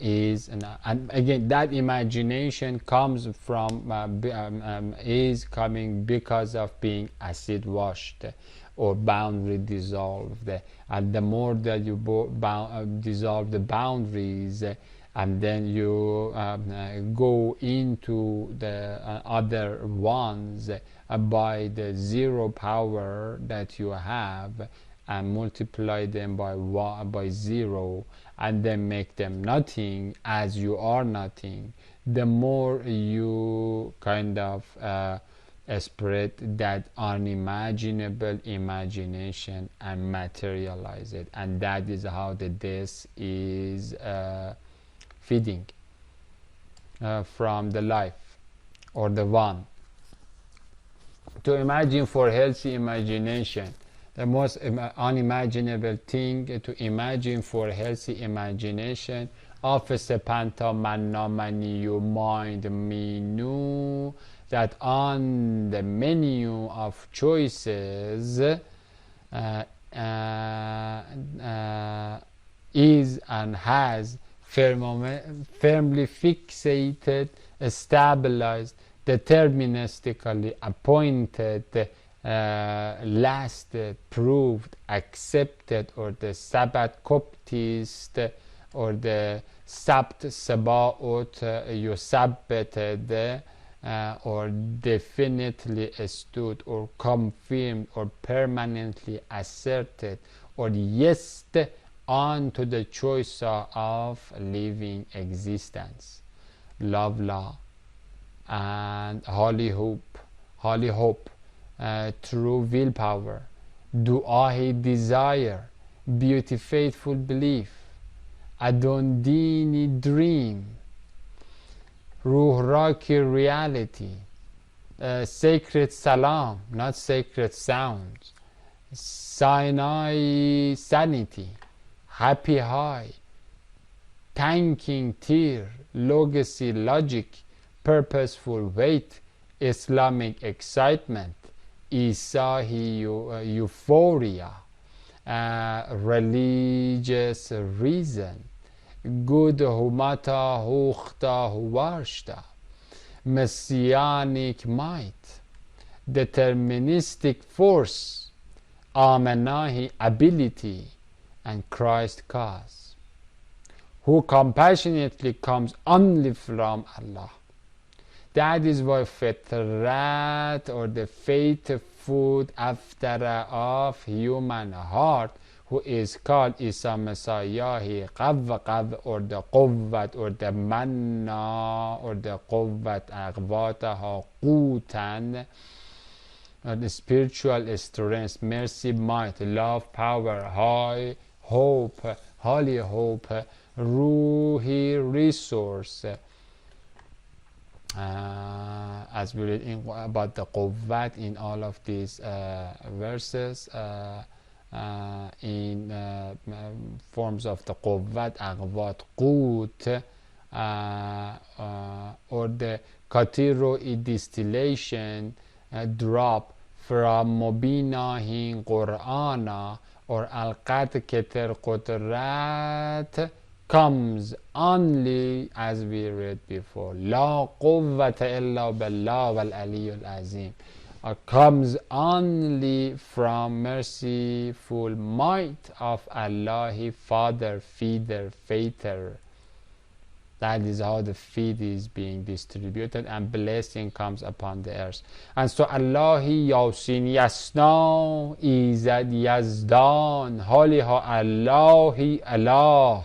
is, and again, that imagination comes from is coming because of being acid washed or boundary dissolved. And the more that you dissolve the boundaries, and then you go into the other ones by the zero power that you have, and multiply them by zero, and then make them nothing as you are nothing, the more you kind of spread that unimaginable imagination and materialize it. And that is how the this is feeding from the life or the one. To imagine for healthy imagination, the most unimaginable thing to imagine for healthy imagination of a sepanta manna mani, your mind minu, that on the menu of choices is and has firmly fixated, stabilized, deterministically appointed, lasted, proved, accepted, or the Sabbath Coptist, or the Sabt Sabaot, you sabbated, or definitely stood, or confirmed, or permanently asserted, or yes onto the choice of living existence. Love law and holy hope, true willpower, du'ahi desire, beauty faithful belief, adondini dream, ruhraki reality, sacred salam, not sacred sounds, Sinai sanity, happy high, thanking tear, legacy logic, purposeful weight, Islamic excitement, Isahi euphoria, religious reason, good humata hukhta huwarshta, messianic might, deterministic force, amanahi ability, and Christ cause, who compassionately comes only from Allah. That is why fitrat, or the faithful after of human heart, who is called Isa Messiah, Qav, or the Quvvat, or the Manna, or the Quvvat Aghvataha Qutan, or the spiritual strength, mercy, might, love, power, high hope, holy hope, ruhi resource, as we read about the quvvat in all of these verses, in forms of the quvvat, aqvat, qut, or the katiro distillation drop from mubinahin qur'ana, or al-qad keter qudrat, comes only, as we read before, la quwwata illa billah wal aliyyul azim, comes only from merciful might of Allah, Father, Feeder, Fater. That is how the feed is being distributed, and blessing comes upon the earth. And so Allahi Yasin Yasna Izad Yazdan Holiha Allahi Allah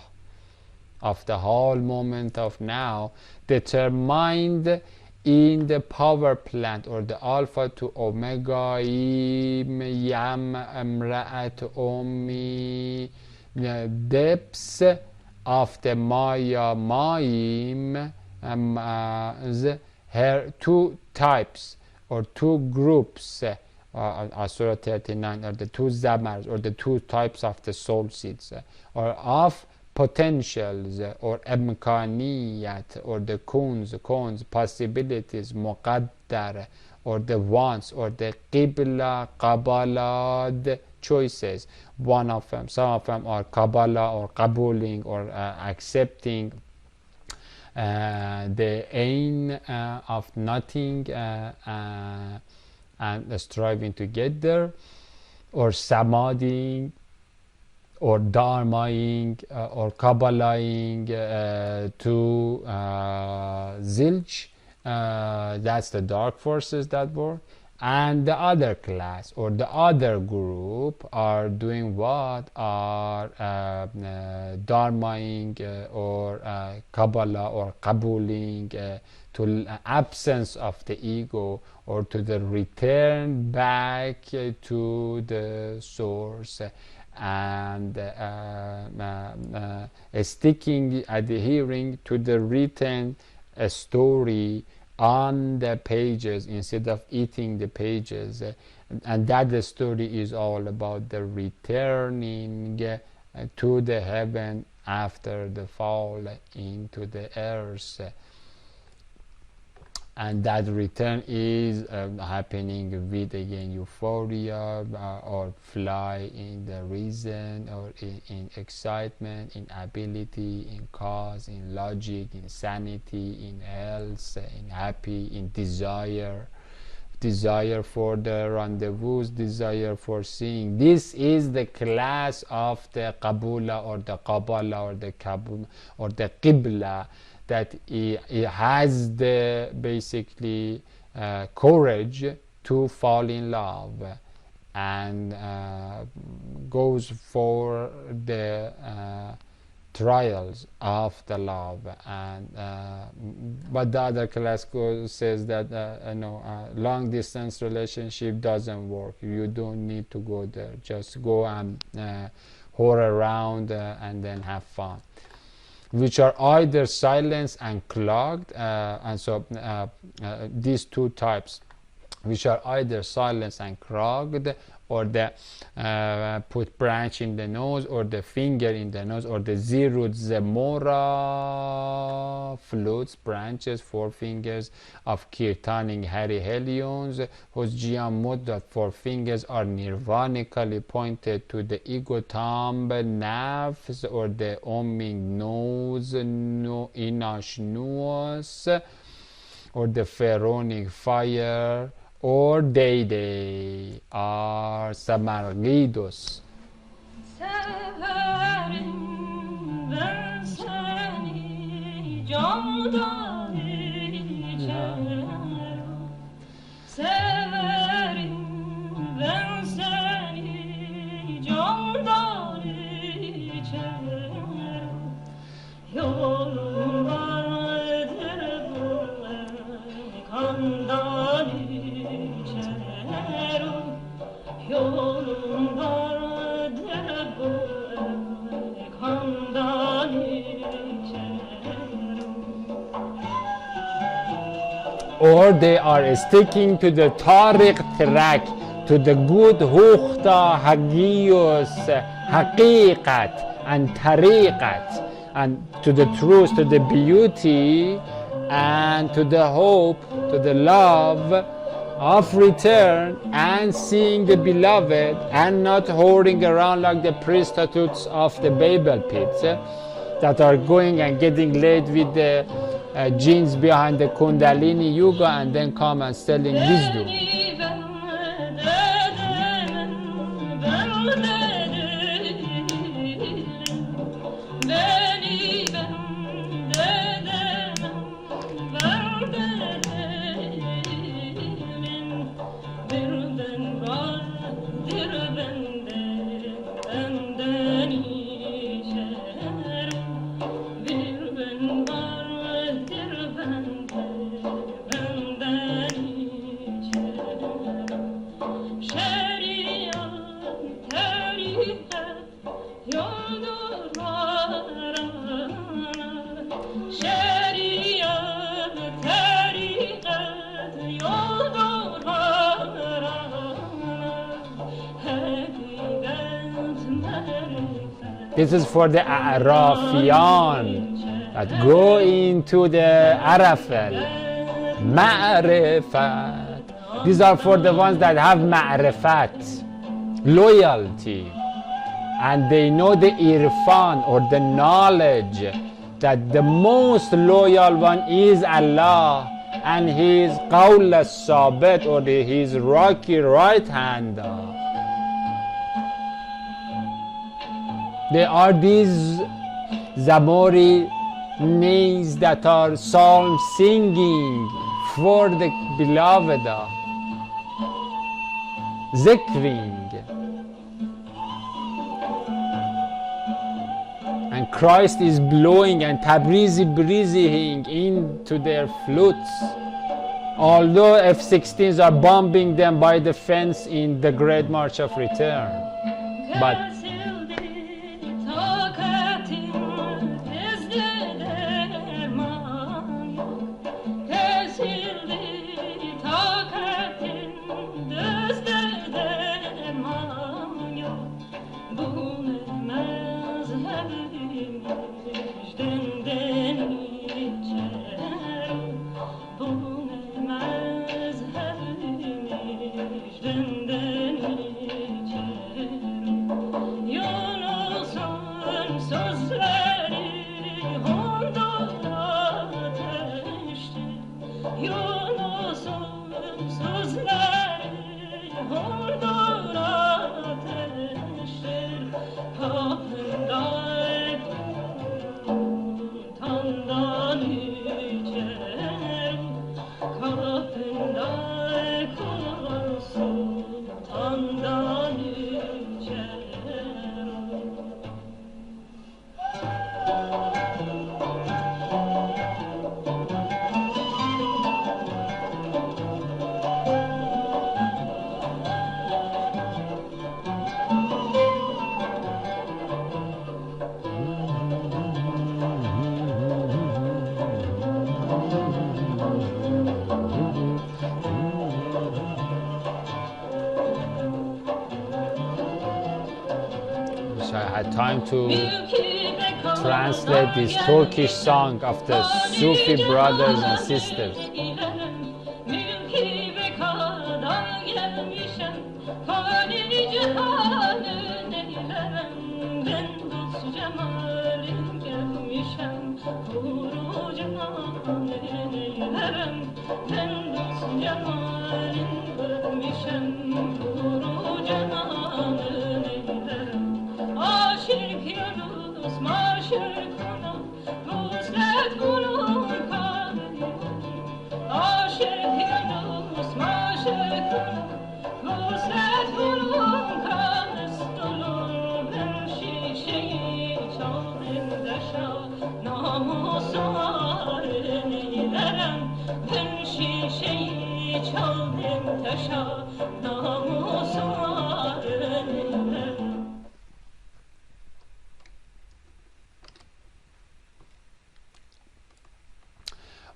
of the whole moment of now, determined in the power plant or the alpha to omega im yam amra'at ummi, depths of the Maya Maim, her two types or two groups, Surah 39, or the two zamars, or the two types of the soul seeds, or of potentials, or imkaniyat, or the cons, possibilities, muqaddar, or the wants, or the qibla, qabalad, choices. One of them, some of them are Kabbalah or Kabuling or accepting the aim of nothing and striving to get there, or Samading, or Dharmaing, or Kabbalaing to Zilch. That's the dark forces that work. And the other class or the other group are doing what? Are dharmaing or Kabbalah or Kabuling to absence of the ego, or to the return back to the source, and adhering to the written story on the pages instead of eating the pages, and that the story is all about the returning to the heaven after the fall into the earth. And that return is happening with, again, euphoria, or fly in the reason, or in excitement, in ability, in cause, in logic, in sanity, in health, in happy, in desire for the rendezvous, desire for seeing. This is the class of the Qabula or the Qabala or the Kabul or the Qibla, that it has the basically courage to fall in love, and goes for the trials of the love. And but the other class says that long distance relationship doesn't work, you don't need to go there, just go and whore around and then have fun, which are either silenced and clogged, and so these two types, which are either silenced and clogged, or the put branch in the nose, or the finger in the nose, or the zirut zemora, flutes, branches, four fingers of kirtaning Hari Helions, whose Jiamud, that four fingers, are nirvanically pointed to the ego tomb nafs, or the oming nose inash nuos, or the pharaonic fire, or they are samargidos. or they are sticking to the tariq track, to the good hukhta, hagios, haqiqat, and tariqat, and to the truth, to the beauty, and to the hope, to the love of return and seeing the beloved, and not hoarding around like the prostitutes of the Babel pits that are going and getting laid with the jeans behind the Kundalini yoga and then come and selling wisdom. This is for the A'rafiyan that go into the Arafel. Ma'rifat. These are for the ones that have ma'rifat, loyalty. And they know the irfan, or the knowledge, that the most loyal one is Allah and His qawl as-sabit, or His rocky right hand. There are these Zaburi names that are psalm singing for the beloved, zikring. And Christ is blowing and Tabrizi breathing into their flutes. Although F-16s are bombing them by the fence in the Great March of Return. But time to translate this Turkish song of the Sufi brothers and sisters.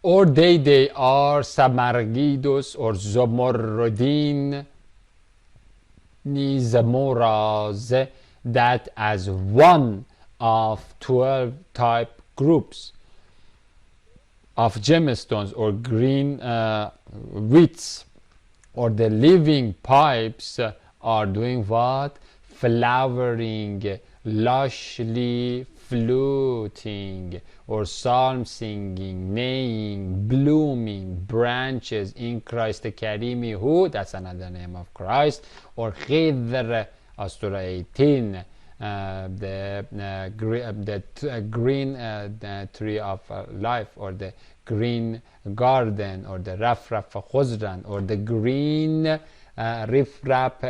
or they are Samargidus or Zomorrodin Nizamoraz, that as one of 12 type groups of gemstones or green wheats, or the living pipes are doing what? Flowering, lushly fluting, or psalm singing, neighing, blooming branches in Christ Karimi, who, that's another name of Christ, or Khidr, Surah 18, the green tree of life, or the green garden, or the Rafraf Khuzran, or the green Rifrap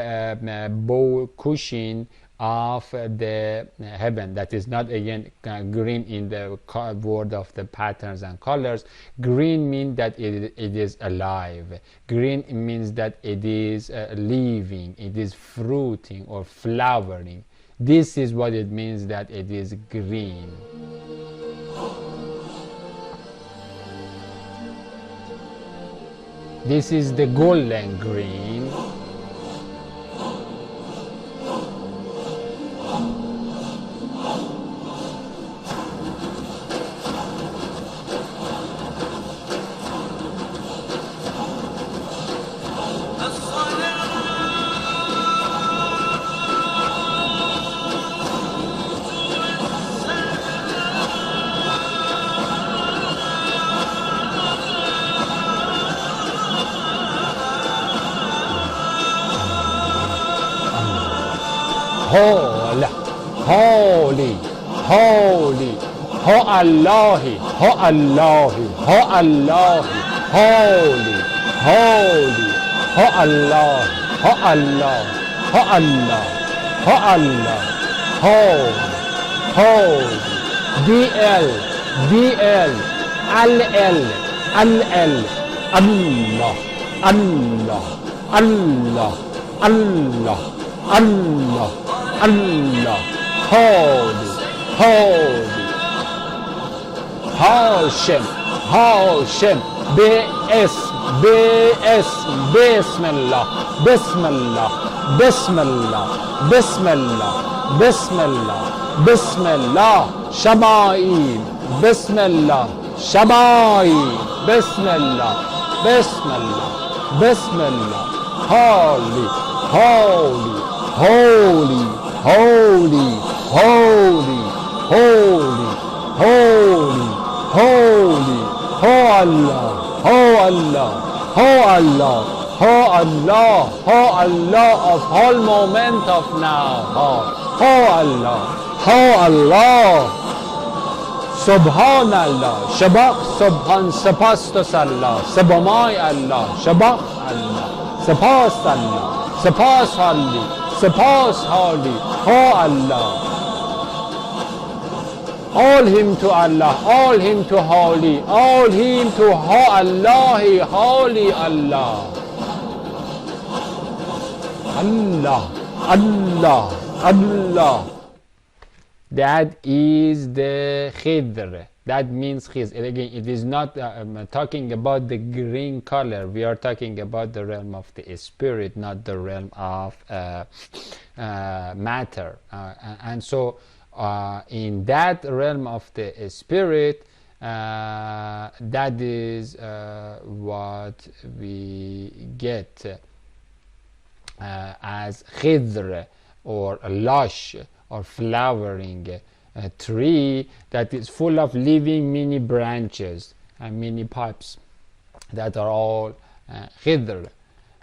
bow cushion of the heaven. That is not again green in the word of the patterns and colors. Green means that it is alive. Green means that it is living, it is fruiting or flowering. This is what it means that it is green. This is the golden green. Holy, holy, ho Allahi, ho Allahi, ho Allahi, holy, holy, ho Allah, ho Allah, ho Allah, ho Allah, holy, holy, DL, DL, LL, LL, Allah, Allah, Allah, Allah, Allah, Allah, holy, holy, Hashem, Hashem, Bismillah, Bismillah, Bismillah, Bismillah, Bismillah, Bismillah, Shama'il, Bismillah, Shama'il, Bismillah, Bismillah, Bismillah, holy, holy, holy, holy, holy, holy, holy, holy, ho Allah, ho Allah, ho Allah, ho Allah, ho Allah of all moment of now, ho Allah, ho Allah, Subhanallah, Shabak, Subhan, Sapastos Allah, Sabamai Allah, Shabak Allah, Sapas Allah, Sapas Holy, Sapas Holy, ho Allah. All him to Allah, all him to Holy, all him to Ho Allahi, Holy Allah. Allah, Allah, Allah. That is the Khidr. That means Khidr. Again, it is not talking about the green color. We are talking about the realm of the spirit, not the realm of matter. And so, in that realm of the spirit, that is what we get as Khidr, or a lush or flowering tree that is full of living mini branches and mini pipes that are all Khidr.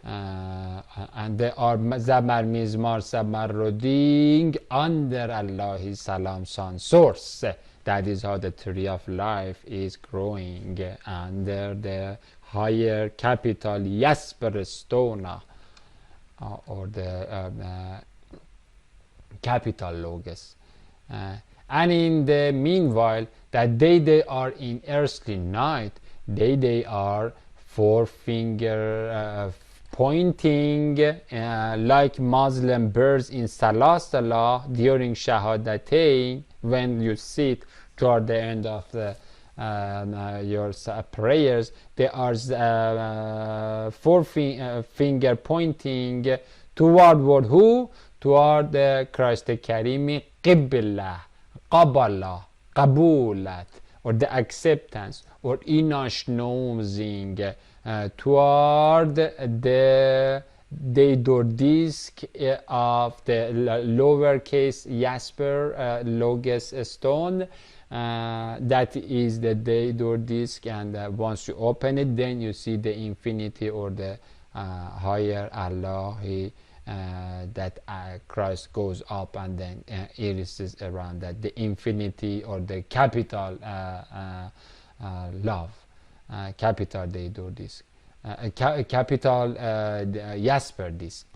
And they are Zamar Mizmar Samarroding under Allah's Salam Son source. That is how the tree of life is growing under the higher capital Jasper Stona, or the capital Logos. And in the meanwhile, that they are in earthly night, they are forefinger pointing like Muslim birds in Salah Salah during Shahadatain, when you sit toward the end of the your prayers, there are four finger pointing toward who? Toward Christ Karim, Qibla, Qabala, Qabulat, or the acceptance or inashnosing toward the Daydor disk of the lowercase Jasper Logus stone. That is the Daydor disk, and once you open it, then you see the infinity or the higher Allah. That Christ goes up, and then irises around that, the infinity or the capital love, capital Daydor disk, capital Jasper disk.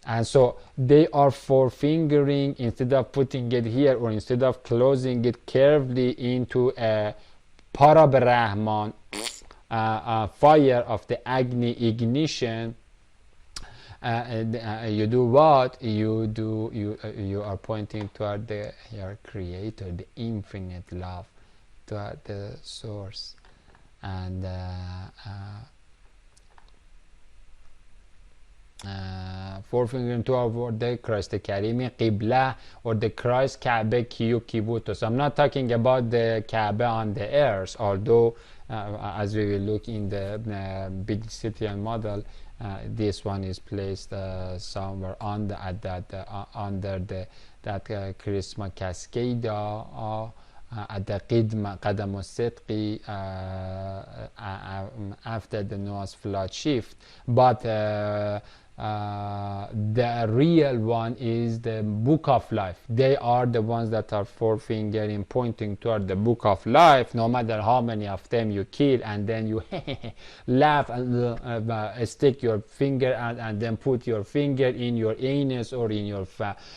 And so they are forefingering, instead of putting it here or instead of closing it curvely into a Parab Rahman fire of the Agni ignition. You do what? You are pointing toward your creator, the infinite love, toward the source. And forefinger toward the Christ Karimi Qibla, or the Christ Kaaba Kibutos. I'm not talking about the Kaaba on the earth, although as we will look in the big Scythian model, this one is placed somewhere on the under that charisma cascade at the Qadam al-Sidqi after the Noah's flood shift. But the real one is the book of life. They are the ones that are forefingering, pointing toward the book of life, no matter how many of them you kill, and then you laugh and stick your finger and then put your finger in your anus or in your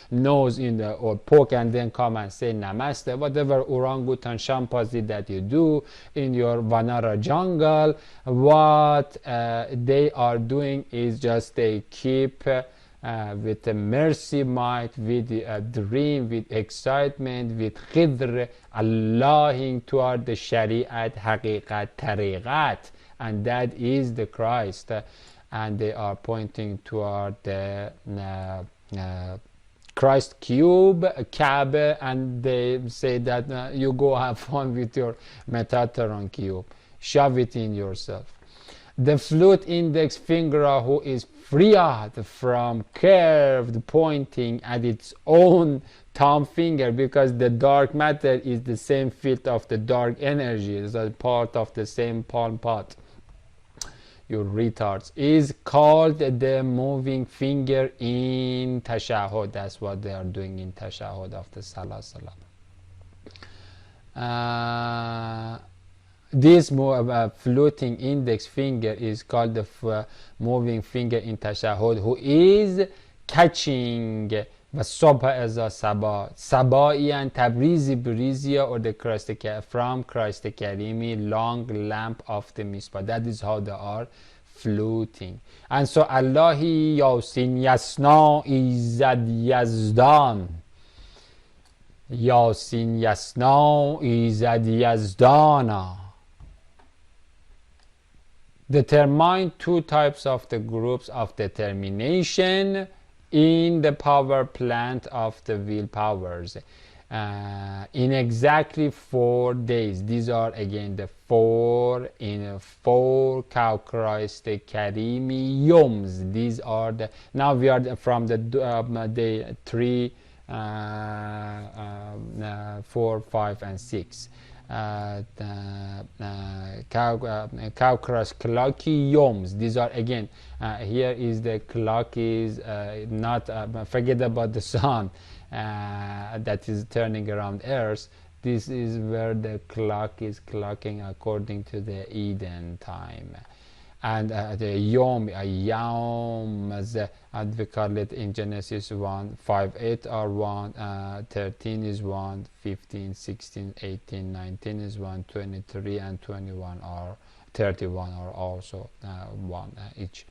nose or poke, and then come and say namaste. Whatever orangutan chimpanzee that you do in your Vanara jungle, what they are doing is just they keep with a mercy might, with a dream, with excitement, with khidr, Allahing toward the Shariat, Haqiqat, Tariqat, and that is the Christ. And they are pointing toward the Christ cube, Kaaba, and they say that you go have fun with your Metatron cube. Shove it in yourself. The flute index finger, who is freed from curved pointing at its own thumb finger, because the dark matter is the same field of the dark energy, it's a part of the same palm pot. You retards, is called the moving finger in Tashahhud. That's what they are doing in Tashahhud of the Salah Salam. This floating index finger is called the moving finger in Tashahhud, who is catching Sabah as a Sabah, Saba'iyan Tabrizi Brizia, or the Christ from Christ Karimi, long lamp of the Misbah. That is how they are floating. And so Allahi Yasin Yasna Izad Yazdan, Yasin Yasna Izad Yazdana. Determine two types of the groups of determination in the power plant of the willpowers in exactly 4 days. These are again the four cow Christ Karimi Yoms. These are the, now we are from the day 3, 4, 5 and 6. Cow cross clocky yoms. These are again here is the clock is not forget about the sun that is turning around earth. This is where the clock is clocking according to the Eden time. And the yom, as we call it in Genesis 1, 5, 8 are 1, 13 is 1, 15, 16, 18, 19 is 1, 23 and 21 are 31 or also one each.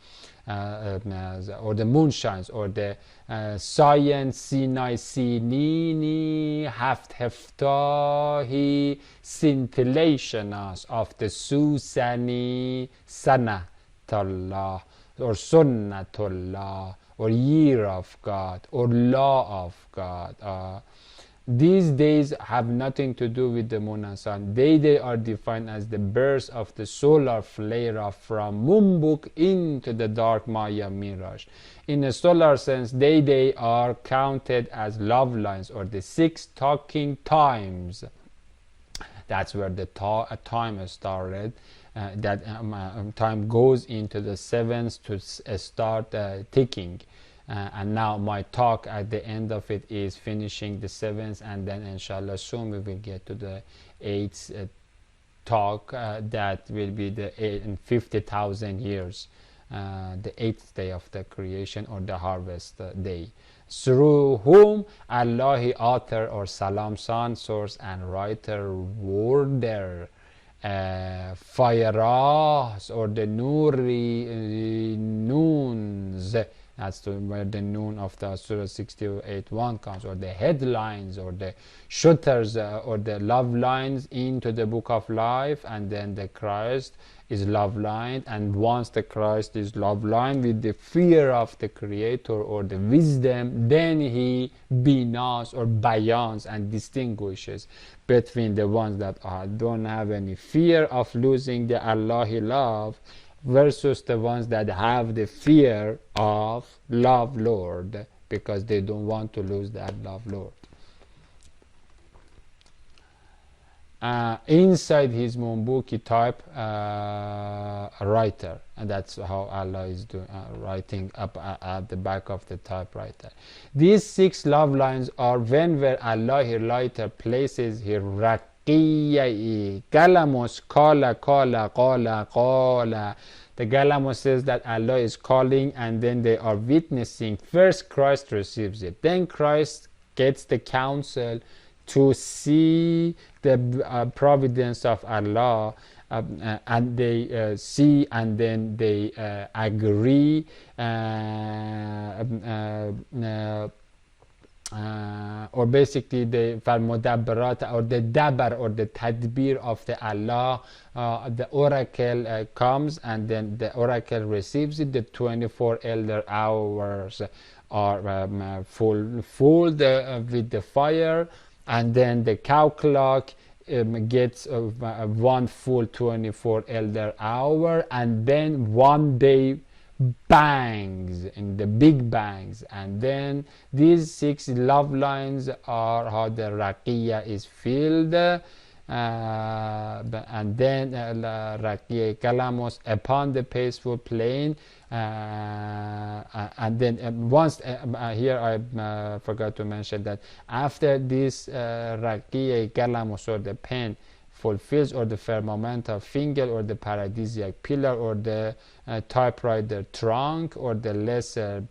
Or the moonshines, or the ساین سینای سینینی هفت هفتاهی scintillations of the Susani Sanatullah, or Sunnatullah, or year of God, or law of God. These days have nothing to do with the moon and sun. They are defined as the burst of the solar flare from Mumbuk into the dark Maya mirage. In a solar sense, they are counted as love lines, or the 6 talking times. That's where the time started. That time goes into the 7th to start ticking. And now my talk at the end of it is finishing the 7th, and then inshallah soon we will get to the 8th talk, that will be the 50,000 years, the 8th day of the creation, or the harvest day, through whom Allah, author or salam, son, source and writer, worder, Fayras, or the Nuri Noons, that's where the noon of the Surah 68:1 comes, or the headlines, or the shooters, or the love lines into the book of life. And then the Christ is love line, and once the Christ is love line with the fear of the Creator, or the wisdom, then he binas, or bayans, and distinguishes between the ones that don't have any fear of losing the Allahi love, versus the ones that have the fear of love Lord, because they don't want to lose that love Lord. Inside his book he type writer, and that's how Allah is doing, writing up at the back of the typewriter. These 6 love lines are where Allah writer places his Galamos kala kala kala kala. The Galamos says that Allah is calling, and then they are witnessing. First Christ receives it, then Christ gets the counsel to see the providence of Allah, and they see, and then they agree, or basically the Mudabbarat, or the Dabar, or the Tadbir of the Allah. The oracle comes, and then the oracle receives it. The 24 elder hours are full with the fire, and then the cow clock gets one full 24 elder hour, and then one day bangs, in the big bangs. And then these 6 love lines are how the Raqiya is filled, and then Raqiya Kalamos upon the peaceful plain. And then once here I forgot to mention that after this Raqiya Kalamos, or the pen, fulfills, or the firmamental finger, or the paradisiac pillar, or the typewriter trunk, or the lesser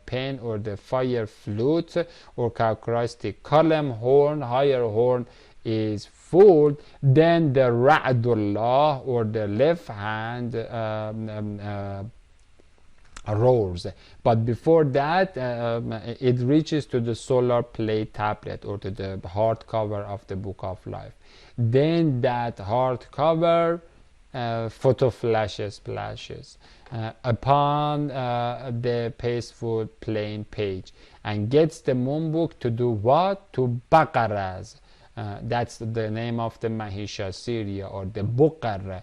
pen, or the fire flute, or characteristic column horn, higher horn is full, then the Ra'dullah, or the left hand roars. But before that, it reaches to the solar plate tablet, or to the hard cover of the book of life. Then that hard cover photo flashes upon the peaceful plain page, and gets the moon book to do what? To Baqaras. That's the name of the Mahisha Syria, or the Buqar,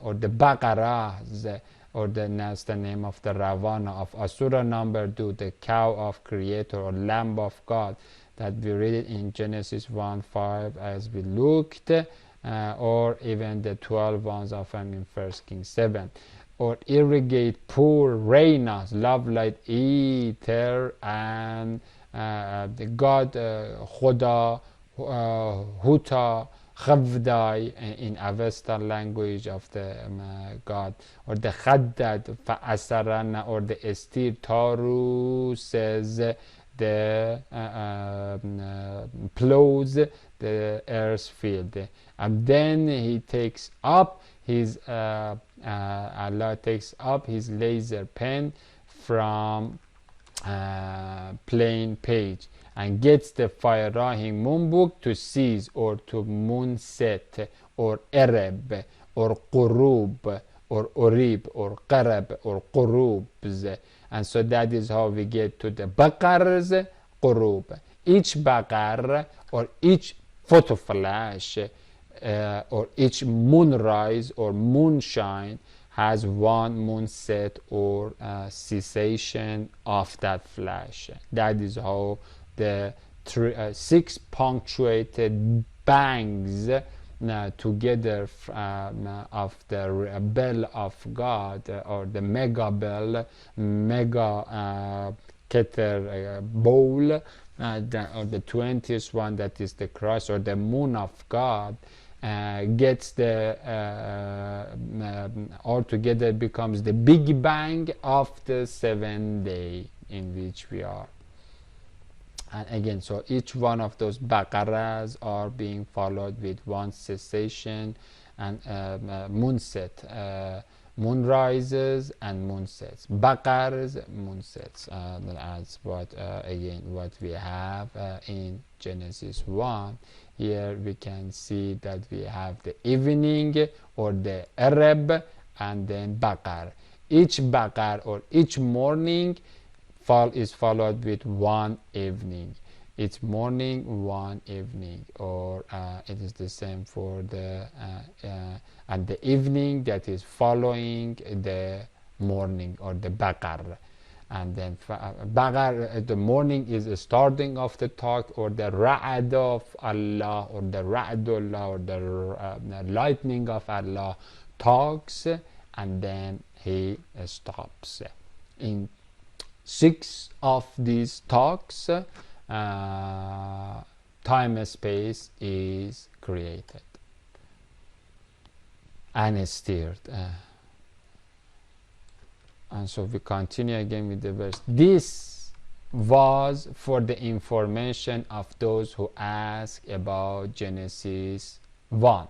or the Baqaras, or that's the name of the Ravana of Asura number 2, the cow of Creator, or lamb of God, that we read it in Genesis 1:5 as we looked, or even the 12 ones of them in 1 Kings 7. Or irrigate poor Reinas, love light ether, and the God Khuda, Huta, Khavdai in Avestan language of the God, or the Khaddad Fa'asarana, or the Estir Taru says the plows the earth field, and then he takes up his Allah takes up his laser pen from plain page and gets the Fairahim moon book to seize or to moonset or Arab or Qurub or Orib or Qarab or Qurubs. And so that is how we get to the Baqar's Qurub. Each Baqar or each photo flash or each moonrise or moonshine has one moonset or cessation of that flash. That is how the 6 punctuated bangs together of the bell of God, or the mega bell, mega Keter bowl, or the 20th one, that is the cross or the moon of God, gets the altogether becomes the big bang of the 7th day in which we are. And again, so each one of those baqaras are being followed with one cessation and moonset, moonrises and moonsets, baqars, moonsets, as what again what we have in Genesis 1. Here we can see that we have the evening or the Arab and then baqar. Each baqar or each morning is followed with one evening. It's morning, one evening, or it is the same for the and the evening that is following the morning or the baqar. And then baqar, the morning is the starting of the talk, or the ra'ad of Allah, or the ra'adullah, or the lightning of Allah talks, and then he stops. In 6 of these talks, time and space is created and steered. And so we continue again with the verse. This was for the information of those who ask about Genesis 1.